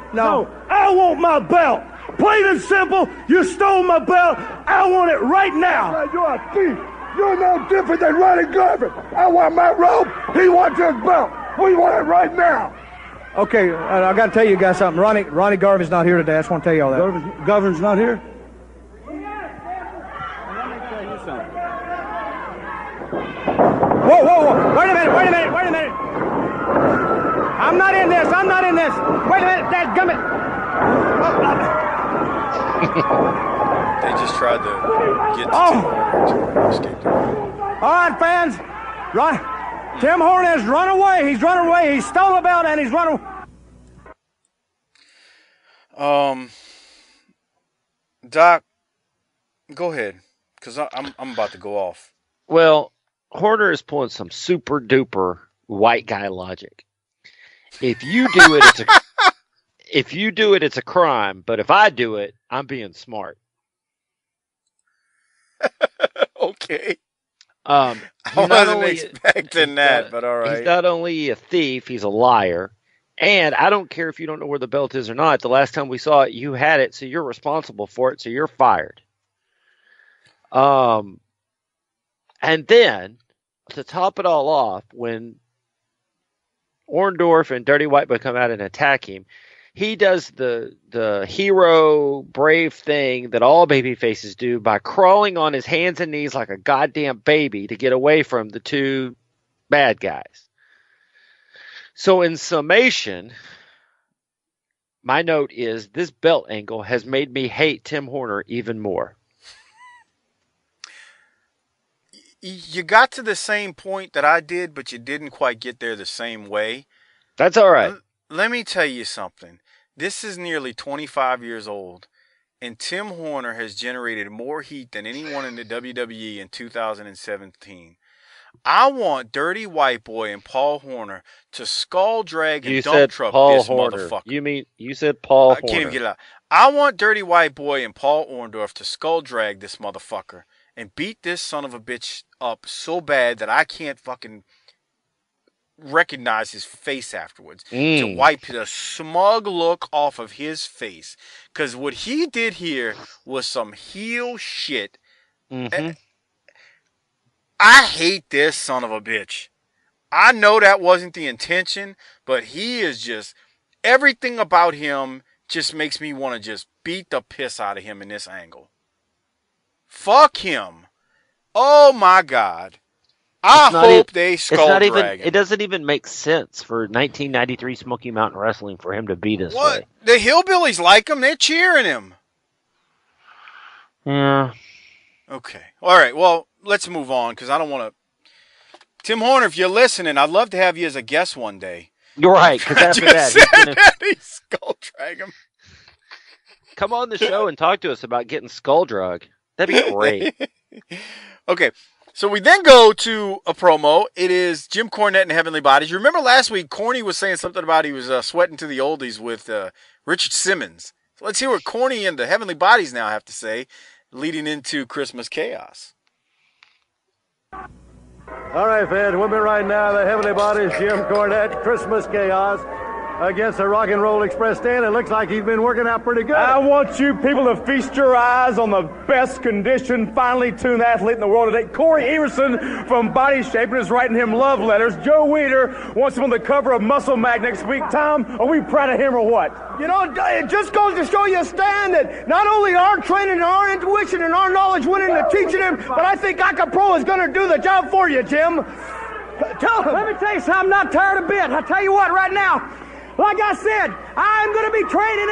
want my belt. Plain and simple, you stole my belt. I want it right now. You're a thief. You're no different than Ronnie Garvin. I want my robe. He wants his belt. We want it right now. Okay, I got to tell you guys something. Ronnie Garvin's not here today. I just want to tell you all that. Garvin's not here? Let me tell you something. Whoa. Wait a minute. I'm not in this. Wait a minute, dadgummit. They just tried to get to escape. All right, fans. Tim Horner has run away. He's run away. He stole the belt and he's run away. Doc, go ahead, because I'm about to go off. Well, Horner is pulling some super duper white guy logic. If you do it, it's a crime. But if I do it, I'm being smart. Okay. I wasn't expecting that, but all right. He's not only a thief, he's a liar. And I don't care if you don't know where the belt is or not. The last time we saw it, you had it, so you're responsible for it, so you're fired. And then, to top it all off, when Orndorff and Dirty White Boy come out and attack him, he does the hero brave thing that all baby faces do by crawling on his hands and knees like a goddamn baby to get away from the two bad guys. So in summation, my note is this belt angle has made me hate Tim Horner even more. You got to the same point that I did, but you didn't quite get there the same way. That's all right. Let me tell you something. This is nearly 25 years old, and Tim Horner has generated more heat than anyone in the WWE in 2017. I want Dirty White Boy and Paul Horner to skull drag and dump truck this motherfucker. You said Paul Horner. I can't even get it out. I want Dirty White Boy and Paul Orndorff to skull drag this motherfucker and beat this son of a bitch up so bad that I can't fucking recognize his face afterwards. To wipe the smug look off of his face. Because what he did here was some heel shit. Mm-hmm. I hate this son of a bitch. I know that wasn't the intention, but he is just, everything about him just makes me want to just beat the piss out of him in this angle. Fuck him. Oh my God. I hope they skull drag him. It doesn't even make sense for 1993 Smoky Mountain Wrestling for him to be this way. The hillbillies like him. They're cheering him. Yeah. Okay. All right. Well, let's move on because I don't want to. Tim Horner, if you're listening, I'd love to have you as a guest one day. You're right. Because after that, he's skull drag him. Come on the show and talk to us about getting skull drug. That'd be great. Okay. So we then go to a promo. It is Jim Cornette and Heavenly Bodies. You remember last week, Corny was saying something about he was sweating to the oldies with Richard Simmons. So let's hear what Corny and the Heavenly Bodies now have to say, leading into Christmas Chaos. All right, fans, with me right now, the Heavenly Bodies, Jim Cornette, Christmas Chaos, against the Rock and Roll Express stand. It looks like he's been working out pretty good. I want you people to feast your eyes on the best conditioned, finely tuned athlete in the world today. Corey Everson from Body Shaping is writing him love letters. Joe Weider wants him on the cover of Muscle Mag next week. Tom, are we proud of him or what? You know, it just goes to show you, Stan, that not only our training and our intuition and our knowledge went into teaching him, but I think Aka Pro is going to do the job for you, Jim. Let me tell you something, I'm not tired a bit. I'll tell you what, right now, like I said, I'm going to be training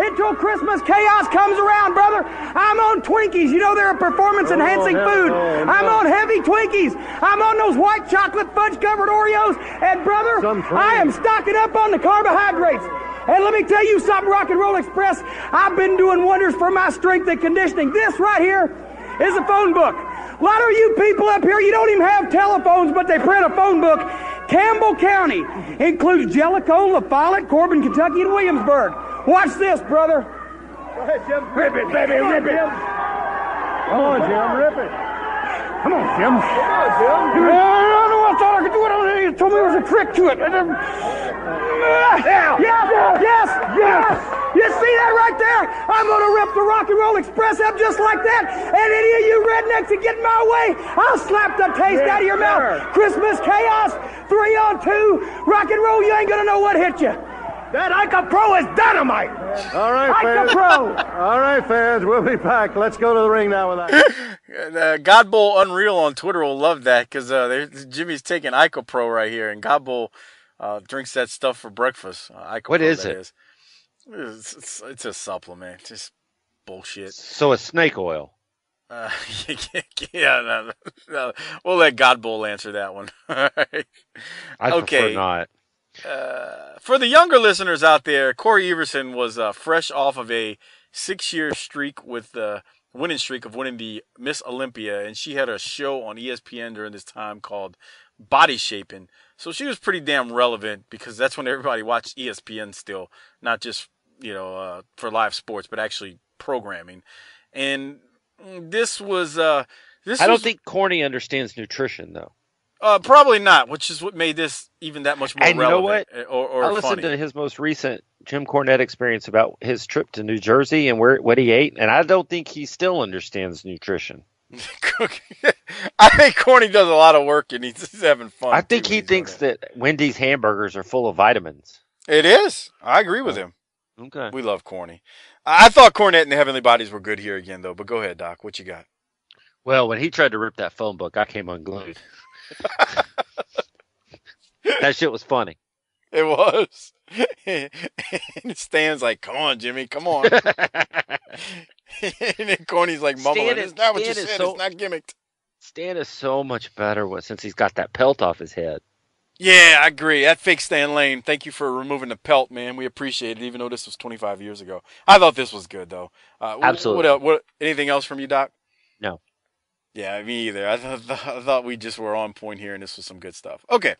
until Christmas Chaos comes around, brother. I'm on Twinkies. You know they're a performance-enhancing food. I'm on heavy Twinkies. I'm on those white chocolate fudge-covered Oreos. And, brother, I am stocking up on the carbohydrates. And let me tell you something, Rock and Roll Express. I've been doing wonders for my strength and conditioning. This right here is a phone book. A lot of you people up here, you don't even have telephones, but they print a phone book. Campbell County includes Jellicoe, La Follette, Corbin, Kentucky, and Williamsburg. Watch this, brother. Go ahead, Jim. Rip it, baby, rip it. Come on, Jim, rip it. Come on, Jim. I thought I could do it. You told me there was a trick to it. Yes. You see that right there? I'm going to rip the Rock and Roll Express up just like that. And any of you rednecks that get in my way, I'll slap the taste out of your mouth. Christmas Chaos, 3-on-2, rock and roll, you ain't going to know what hit you. That Ika Pro is dynamite. All right, fans. Ika Pro. All right, fans, we'll be back. Let's go to the ring now with that. Godbull Unreal on Twitter will love that because Jimmy's taking Ika Pro right here, and Godbull drinks that stuff for breakfast. What is it? It's a supplement. Just bullshit. So it's snake oil. Yeah, no. We'll let Godbull answer that one. All right. I prefer not. For the younger listeners out there, Corey Everson was fresh off of a 6-year streak with the winning streak of winning the Miss Olympia, and she had a show on ESPN during this time called Body Shaping. So she was pretty damn relevant because that's when everybody watched ESPN still, not just for live sports, but actually programming. And this was I don't think Corny understands nutrition though. Probably not, which is what made this even that much more relevant. You know what? Or I listened to his most recent Jim Cornette experience about his trip to New Jersey and what he ate, and I don't think he still understands nutrition. I think Corny does a lot of work and he's having fun. I think he thinks that Wendy's hamburgers are full of vitamins. It is. I agree with him. Okay. We love Corny. I thought Cornette and the Heavenly Bodies were good here again, though. But go ahead, Doc. What you got? Well, when he tried to rip that phone book, I came unglued. That shit was funny. It was. And Stan's like, come on, Jimmy, come on. And then Corny's like mumbling, it's not what you said, it's not gimmicked. Stan is so much better since he's got that pelt off his head. Yeah, I agree. That fake Stan Lane, thank you for removing the pelt, man. We appreciate it, even though this was 25 years ago. I thought this was good, though. Absolutely. What anything else from you, Doc? No. Yeah, me either. I thought we just were on point here, and this was some good stuff. Okay.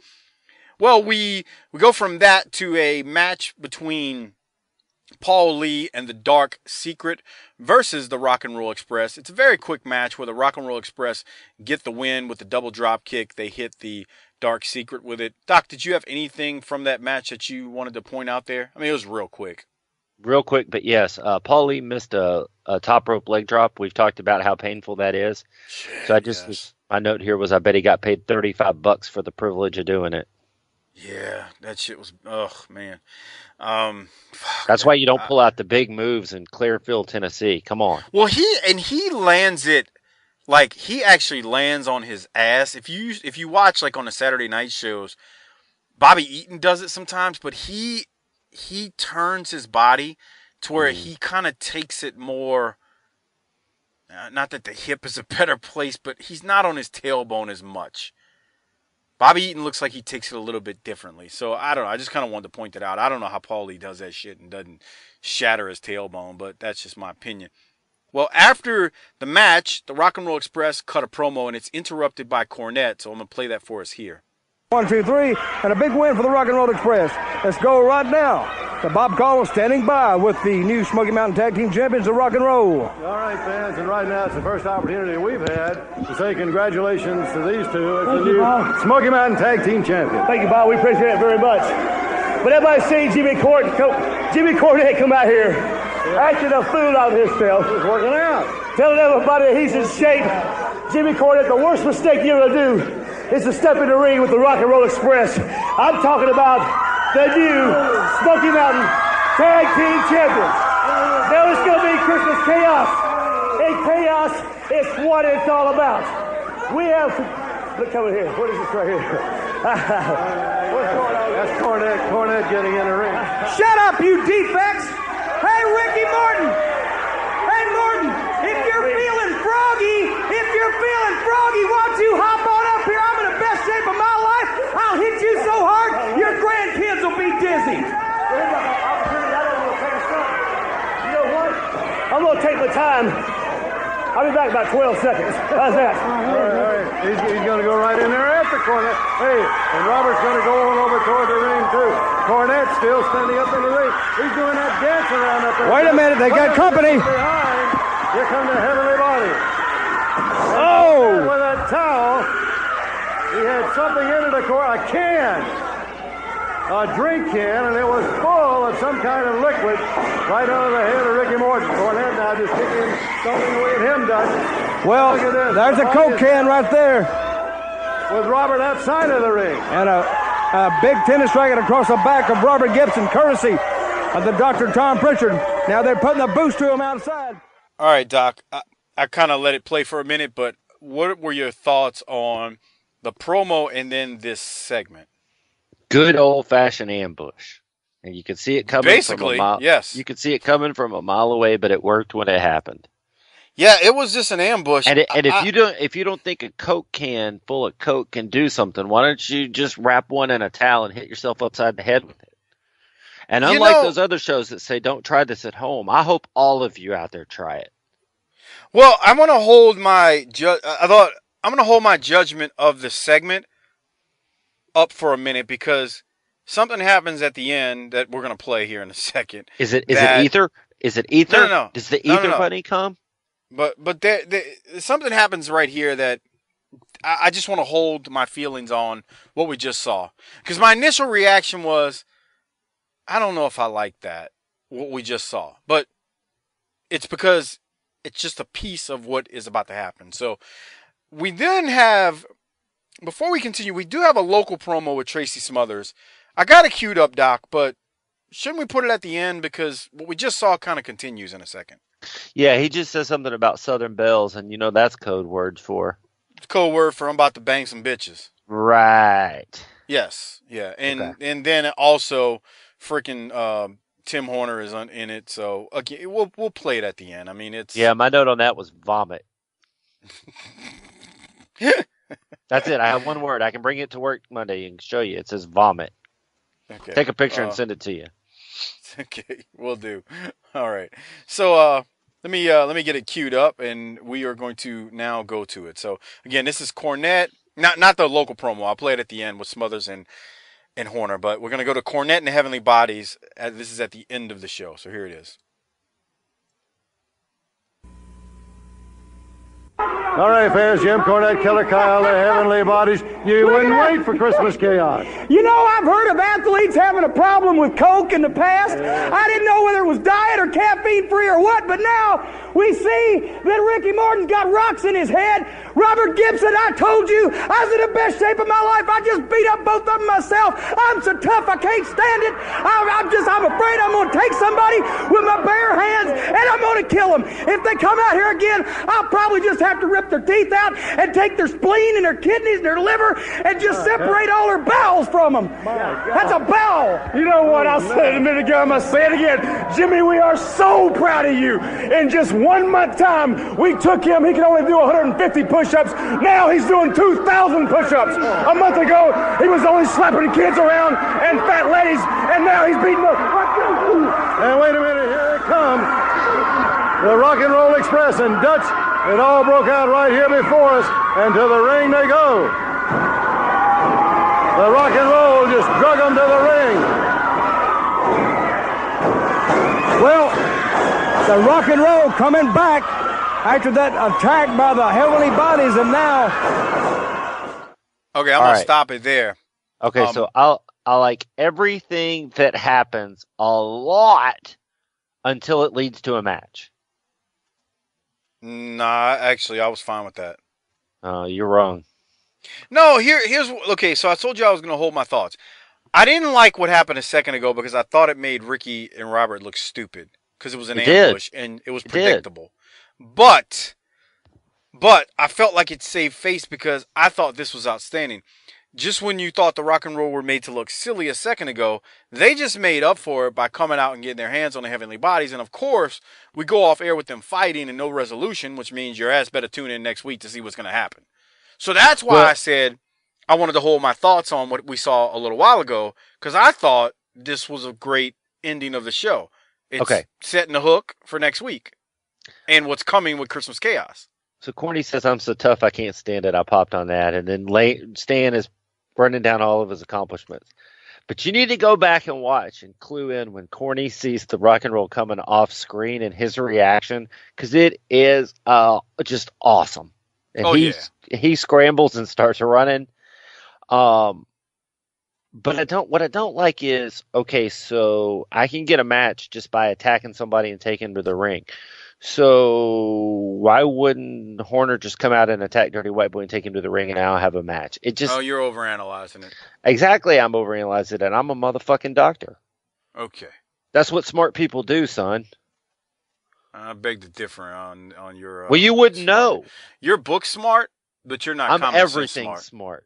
Well, we go from that to a match between Paul Lee and the Dark Secret versus the Rock and Roll Express. It's a very quick match where the Rock and Roll Express get the win with the double drop kick. They hit the Dark Secret with it. Doc, did you have anything from that match that you wanted to point out there? I mean, it was real quick. Real quick, but yes, Paul Lee missed a top rope leg drop. We've talked about how painful that is. Shit, So my note here was I bet he got paid $35 for the privilege of doing it. Yeah, that shit was, man. That's why you don't pull out the big moves in Clearfield, Tennessee. Come on. Well, he lands it like he actually lands on his ass. If you watch like on the Saturday night shows, Bobby Eaton does it sometimes, but he turns his body to where he kind of takes it more. Not that the hip is a better place, but he's not on his tailbone as much. Bobby Eaton looks like he takes it a little bit differently. So, I don't know. I just kind of wanted to point that out. I don't know how Paul Lee does that shit and doesn't shatter his tailbone, but that's just my opinion. Well, after the match, the Rock and Roll Express cut a promo, and it's interrupted by Cornette, so I'm going to play that for us here. 1, 2, 3, and a big win for the Rock and Roll Express. Let's go right now. The Bob Caller standing by with the new Smoky Mountain Tag Team Champions of Rock and Roll. All right, fans, and right now it's the first opportunity we've had to say congratulations to these two as the new Smoky Mountain Tag Team Champions. Thank you, Bob. We appreciate it very much. But everybody see Jimmy Cornette come out here acting a fool out of himself. He's working out. Telling everybody that he's in shape. Jimmy Cornette, the worst mistake you're going to do is to step in the ring with the Rock and Roll Express. I'm talking about the new Smoky Mountain Tag Team Champions. Now it's going to be Christmas Chaos. And chaos is what it's all about. We have... Look over here. What is this right here? That's Cornette getting in the ring. Shut up, you defects! Hey, Ricky Morton! Hey, Morton, if you're feeling froggy, why don't you hop on up here? I'm in the best shape of my life. I'll hit you so hard, your grandkids will be dizzy. You know what? I'm going to take my time. I'll be back about 12 seconds. How's that? All right. He's going to go right in there after Cornette. Hey, and Robert's going to go on over toward the ring, too. Cornette's still standing up in the ring. He's doing that dance around up there. Wait a minute, they got company. Behind. Here come the heavenly body. Oh! With a towel, he had something in it, a can. A drink can, and it was full of some kind of liquid right under the head of Ricky Morton. Cornette now just kicking something the way him does. Well, there's a Coke can right there. With Robert outside of the ring. And a big tennis racket across the back of Robert Gibson, courtesy of the Dr. Tom Pritchard. Now they're putting a boost to him outside. All right, Doc. I kind of let it play for a minute, but what were your thoughts on the promo and then this segment? Good old-fashioned ambush. And you could see it coming Basically, from a mile. yes. You could see it coming from a mile away, but it worked when it happened. Yeah, it was just an ambush. And if you don't think a Coke can full of Coke can do something, why don't you just wrap one in a towel and hit yourself upside the head with it? And unlike those other shows that say don't try this at home, I hope all of you out there try it. Well, I'm going to hold my I'm going to hold my judgment of the segment up for a minute because something happens at the end that we're going to play here in a second. Is it ether? Is it ether? No. Does the ether bunny come? But something happens right here that I just want to hold my feelings on what we just saw. Because my initial reaction was, I don't know if I like that, what we just saw. But it's because it's just a piece of what is about to happen. So we then have, before we continue, we do have a local promo with Tracy Smothers. I got it queued up, Doc, but shouldn't we put it at the end? Because what we just saw kind of continues in a second. Yeah, he just says something about Southern Bells, and that's code words for. It's code word for I'm about to bang some bitches. Right. Yes. Yeah. And then also freaking Tim Horner is in it. So okay, we'll play it at the end. I mean, it's. Yeah, my note on that was vomit. That's it. I have one word. I can bring it to work Monday and show you. It says vomit. Okay. Take a picture and send it to you. Okay, we'll do. All right. So let me get it queued up, and we are going to now go to it. So again, this is Cornette, not the local promo. I'll play it at the end with Smothers and Horner, but we're gonna go to Cornette and the Heavenly Bodies. This is at the end of the show. So here it is. All right, fans, Jim Cornette, Killer Kyle, the Heavenly Bodies. You wouldn't wait for Christmas Chaos. You know, I've heard of athletes having a problem with Coke in the past. I didn't know whether it was diet or caffeine free or what, but now we see that Ricky Morton's got rocks in his head. Robert Gibson, I told you, I was in the best shape of my life. I just beat up both of them myself. I'm so tough, I can't stand it. I'm afraid I'm going to take somebody with my bare hands, and I'm going to kill them. If they come out here again, I'll probably just have to rip their teeth out and take their spleen and their kidneys and their liver and just separate all their bowels from them. That's a bowel. You know what? I said it a minute ago. I'm going to say it again. Jimmy, we are so proud of you. In just 1 month time, we took him. He could only do 150 push-ups. Now he's doing 2,000 push-ups. A month ago, he was only slapping kids around and fat ladies, and now he's beating them. And wait a minute, here it comes. The Rock and Roll Express and Dutch. It all broke out right here before us, and to the ring they go. The Rock and Roll just drug them to the ring. Well, the Rock and Roll coming back after that attack by the Heavenly Bodies, and now. Okay, I'm going to stop it there. Okay, so I like everything that happens a lot until it leads to a match. Nah, actually, I was fine with that. Oh, you're wrong. No, here's okay. So I told you I was going to hold my thoughts. I didn't like what happened a second ago because I thought it made Ricky and Robert look stupid because it was an ambush and it was predictable. But I felt like it saved face because I thought this was outstanding. Just when you thought the Rock and Roll were made to look silly a second ago, they just made up for it by coming out and getting their hands on the Heavenly Bodies. And of course, we go off air with them fighting and no resolution, which means your ass better tune in next week to see what's going to happen. So that's why I said I wanted to hold my thoughts on what we saw a little while ago, because I thought this was a great ending of the show. It's setting the hook for next week and what's coming with Christmas Chaos. So Corny says, I'm so tough I can't stand it. I popped on that. And then Stan is running down all of his accomplishments. But you need to go back and watch and clue in when Corny sees the Rock and Roll coming off screen and his reaction, because it is just awesome. And he scrambles and starts running. But what I don't like is, okay, so I can get a match just by attacking somebody and taking them to the ring. So why wouldn't Horner just come out and attack Dirty White Boy and take him to the ring and now have a match? It just you're overanalyzing it. Exactly, I'm overanalyzing it, and I'm a motherfucking doctor. Okay. That's what smart people do, son. I beg to differ on your. Well, you wouldn't know. You're book smart, but you're not. I'm common everything sense smart.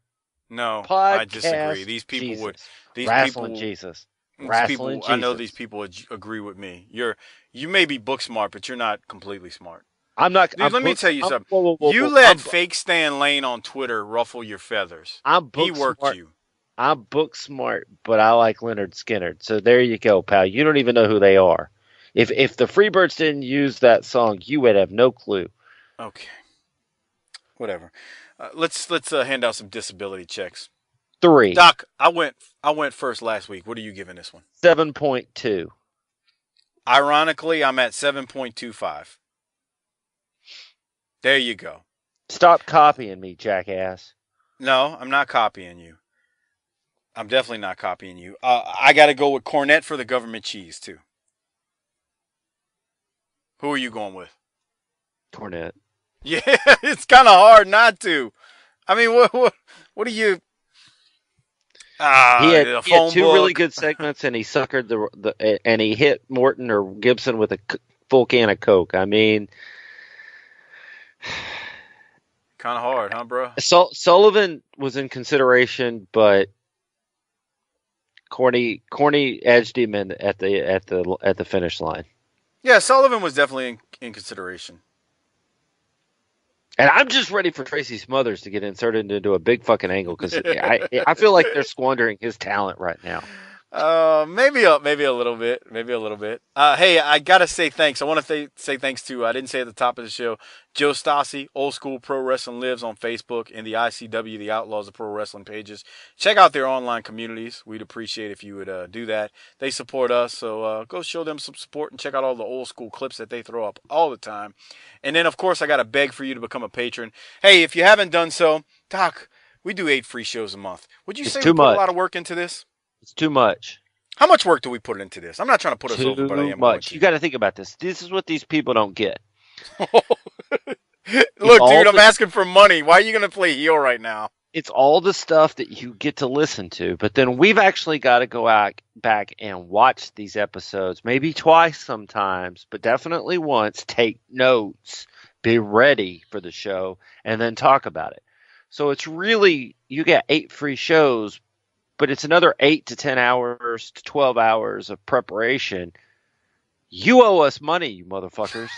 No, Podcast, I disagree. These people Jesus. would. These Wrestling people, Jesus. Wrestling Jesus. I know these people would agree with me. You may be book smart, but you're not completely smart. I'm not. Dude, let me tell you something. You let fake Stan Lane on Twitter ruffle your feathers. He worked smart. you. I'm book smart, but I like Leonard Skinner. So there you go, pal. You don't even know who they are. If the Freebirds didn't use that song, you would have no clue. Okay. Whatever. Let's hand out some disability checks. 3. Doc, I went first last week. What are you giving this one? 7.2. Ironically, I'm at 7.25. There you go. Stop copying me, jackass. No, I'm not copying you. I'm definitely not copying you. I got to go with Cornette for the government cheese, too. Who are you going with? Cornette. Yeah, it's kind of hard not to. I mean, what do you... he had 2 really good segments, and he suckered and he hit Morton or Gibson with a full can of Coke. I mean... Kind of hard, huh, bro? Sullivan was in consideration, but Corny edged him in at the finish line. Yeah, Sullivan was definitely in consideration. And I'm just ready for Tracy Smothers to get inserted into a big fucking angle because I feel like they're squandering his talent right now. Maybe a little bit. Hey, I gotta say thanks. I want to say thanks to, I didn't say at the top of the show, Joe Stassi, Old School Pro Wrestling Lives on Facebook, and the ICW, the Outlaws of Pro Wrestling pages. Check out their online communities. We'd appreciate if you would do that. They support us, so go show them some support and check out all the old school clips that they throw up all the time. And then, of course, I gotta beg for you to become a patron. Hey, if you haven't done so, Doc, we do 8 free shows a month. Would you say we put a lot of work into this? It's too much. How much work do we put into this? I'm not trying to put us over, but I am. Too much. You got to think about this. This is what these people don't get. Look, dude, I'm asking for money. Why are you going to play heel right now? It's all the stuff that you get to listen to, but then we've actually got to go back and watch these episodes, maybe twice sometimes, but definitely once, take notes, be ready for the show, and then talk about it. So it's really, you get 8 free shows, but it's another 8 to 10 hours to 12 hours of preparation. You owe us money, you motherfuckers.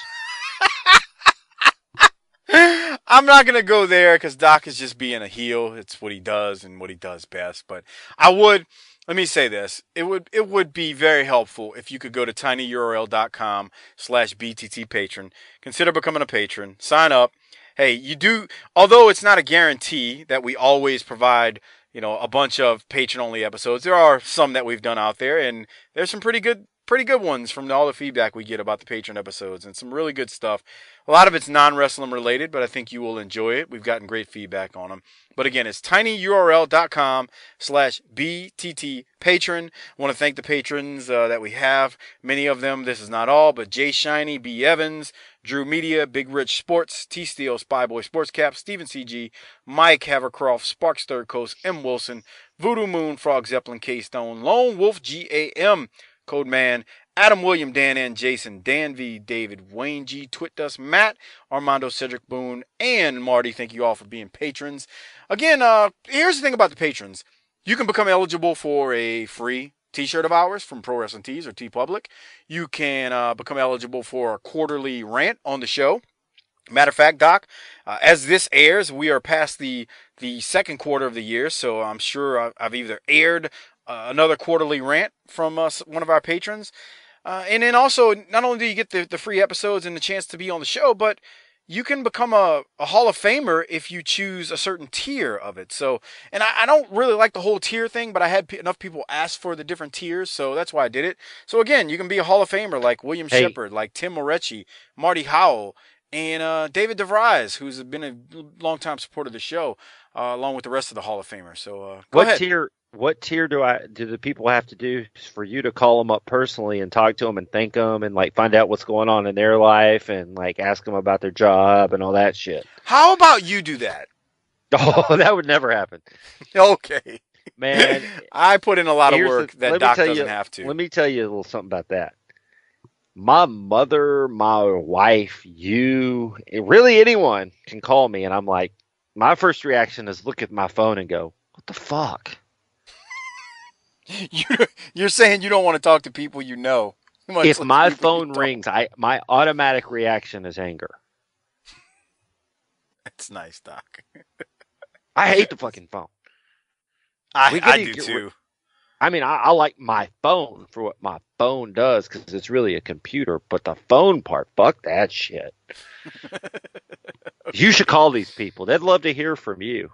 I'm not going to go there because Doc is just being a heel. It's what he does and what he does best. But let me say this. It would be very helpful if you could go to tinyurl.com/BTT patron. Consider becoming a patron. Sign up. Hey, you do, although it's not a guarantee that we always provide, a bunch of patron-only episodes. There are some that we've done out there, and there's some pretty good pretty good ones from all the feedback we get about the Patreon episodes, and some really good stuff. A lot of it's non-wrestling related, but I think you will enjoy it. We've gotten great feedback on them. But again, it's tinyurl.com/BTTpatron. I want to thank the patrons that we have. Many of them, this is not all, but Jay Shiny, B. Evans, Drew Media, Big Rich Sports, T Steel, Spyboy Sports Cap, Steven CG, Mike Havercroft, Sparks Third Coast, M. Wilson, Voodoo Moon, Frog Zeppelin, K Stone, Lone Wolf GAM, Code Man, Adam William, Dan N, Jason, Dan V, David, Wayne G, Twit Dust, Matt, Armando, Cedric Boone, and Marty. Thank you all for being patrons. Again, here's the thing about the patrons. You can become eligible for a free t-shirt of ours from Pro Wrestling Tees or TeePublic. You can become eligible for a quarterly rant on the show. Matter of fact, Doc, as this airs, we are past the second quarter of the year, so I'm sure I've either aired another quarterly rant from one of our patrons. And then also, not only do you get the free episodes and the chance to be on the show, but you can become a Hall of Famer if you choose a certain tier of it. So, and I don't really like the whole tier thing, but I had enough people ask for the different tiers, so that's why I did it. So again, you can be a Hall of Famer like William Shepard, like Tim Moretti, Marty Howell, and David DeVries, who's been a long-time supporter of the show, along with the rest of the Hall of Famers. So go ahead. What tier do the people have to do for you to call them up personally and talk to them and thank them and like find out what's going on in their life and like ask them about their job and all that shit? How about you do that? Oh, that would never happen. Okay. Man, I put in a lot of work that Doc doesn't have to. Let me tell you a little something about that. My mother, my wife, you, really anyone can call me and I'm like, my first reaction is look at my phone and go, what the fuck? You're saying you don't want to talk to people you know. If my phone rings, my automatic reaction is anger. That's nice, Doc. I hate the fucking phone. I do too. I mean, I like my phone for what my phone does because it's really a computer, but the phone part, fuck that shit. You should call these people. They'd love to hear from you.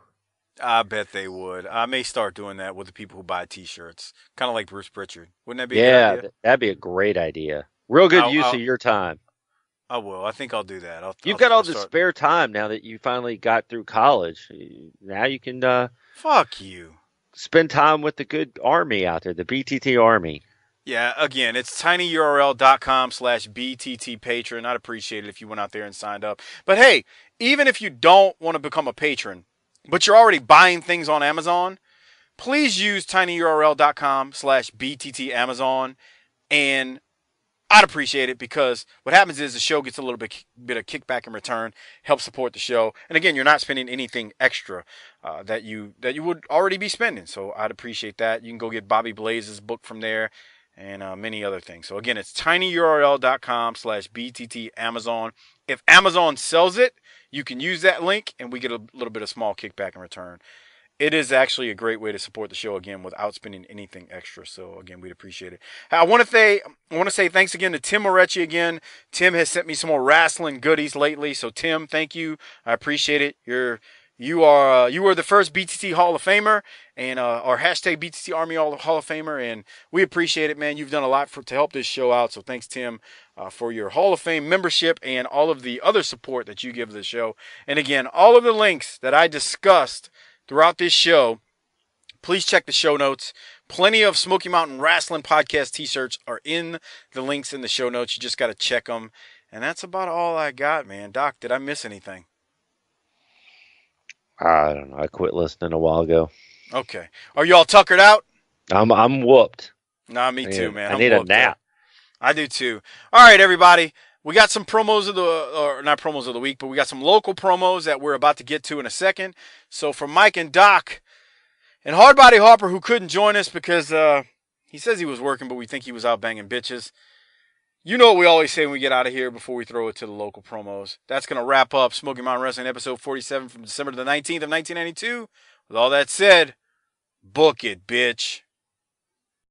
I bet they would. I may start doing that with the people who buy T-shirts, kind of like Bruce Pritchard. Wouldn't that be a good idea? That'd be a great idea. Real good use of your time. I will. I think I'll do that. You've got all the spare time now that you finally got through college. Now you can fuck you. Spend time with the good army out there, the BTT army. Yeah, again, it's tinyurl.com/BTTpatron. I'd appreciate it if you went out there and signed up. But hey, even if you don't want to become a patron, but you're already buying things on Amazon, please use tinyurl.com/BTTamazon, and I'd appreciate it because what happens is the show gets a little bit of kickback in return, helps support the show, and again, you're not spending anything extra that you would already be spending. So I'd appreciate that. You can go get Bobby Blaze's book from there and many other things. So again, it's tinyurl.com/BTTamazon. If Amazon sells it, you can use that link, and we get a little bit of small kickback in return. It is actually a great way to support the show, again, without spending anything extra. So, again, we'd appreciate it. I want to say thanks again to Tim Moretti again. Tim has sent me some more wrestling goodies lately. So, Tim, thank you. I appreciate it. You are the first BTT Hall of Famer and our hashtag BTT Army Hall of Famer, and we appreciate it, man. You've done a lot to help this show out. So, thanks, Tim, for your Hall of Fame membership and all of the other support that you give the show. And again, all of the links that I discussed throughout this show, please check the show notes. Plenty of Smoky Mountain Wrestling Podcast t-shirts are in the links in the show notes. You just got to check them. And that's about all I got, man. Doc, did I miss anything? I don't know. I quit listening a while ago. Okay. Are you all tuckered out? I'm whooped. Nah, me too, man. I need a nap. I do too. All right, everybody. We got some promos or not promos of the week, but we got some local promos that we're about to get to in a second. So for Mike and Doc and Hardbody Harper, who couldn't join us because he says he was working, but we think he was out banging bitches. You know what we always say when we get out of here before we throw it to the local promos. That's going to wrap up Smoky Mountain Wrestling episode 47 from December the 19th of 1992. With all that said, book it, bitch.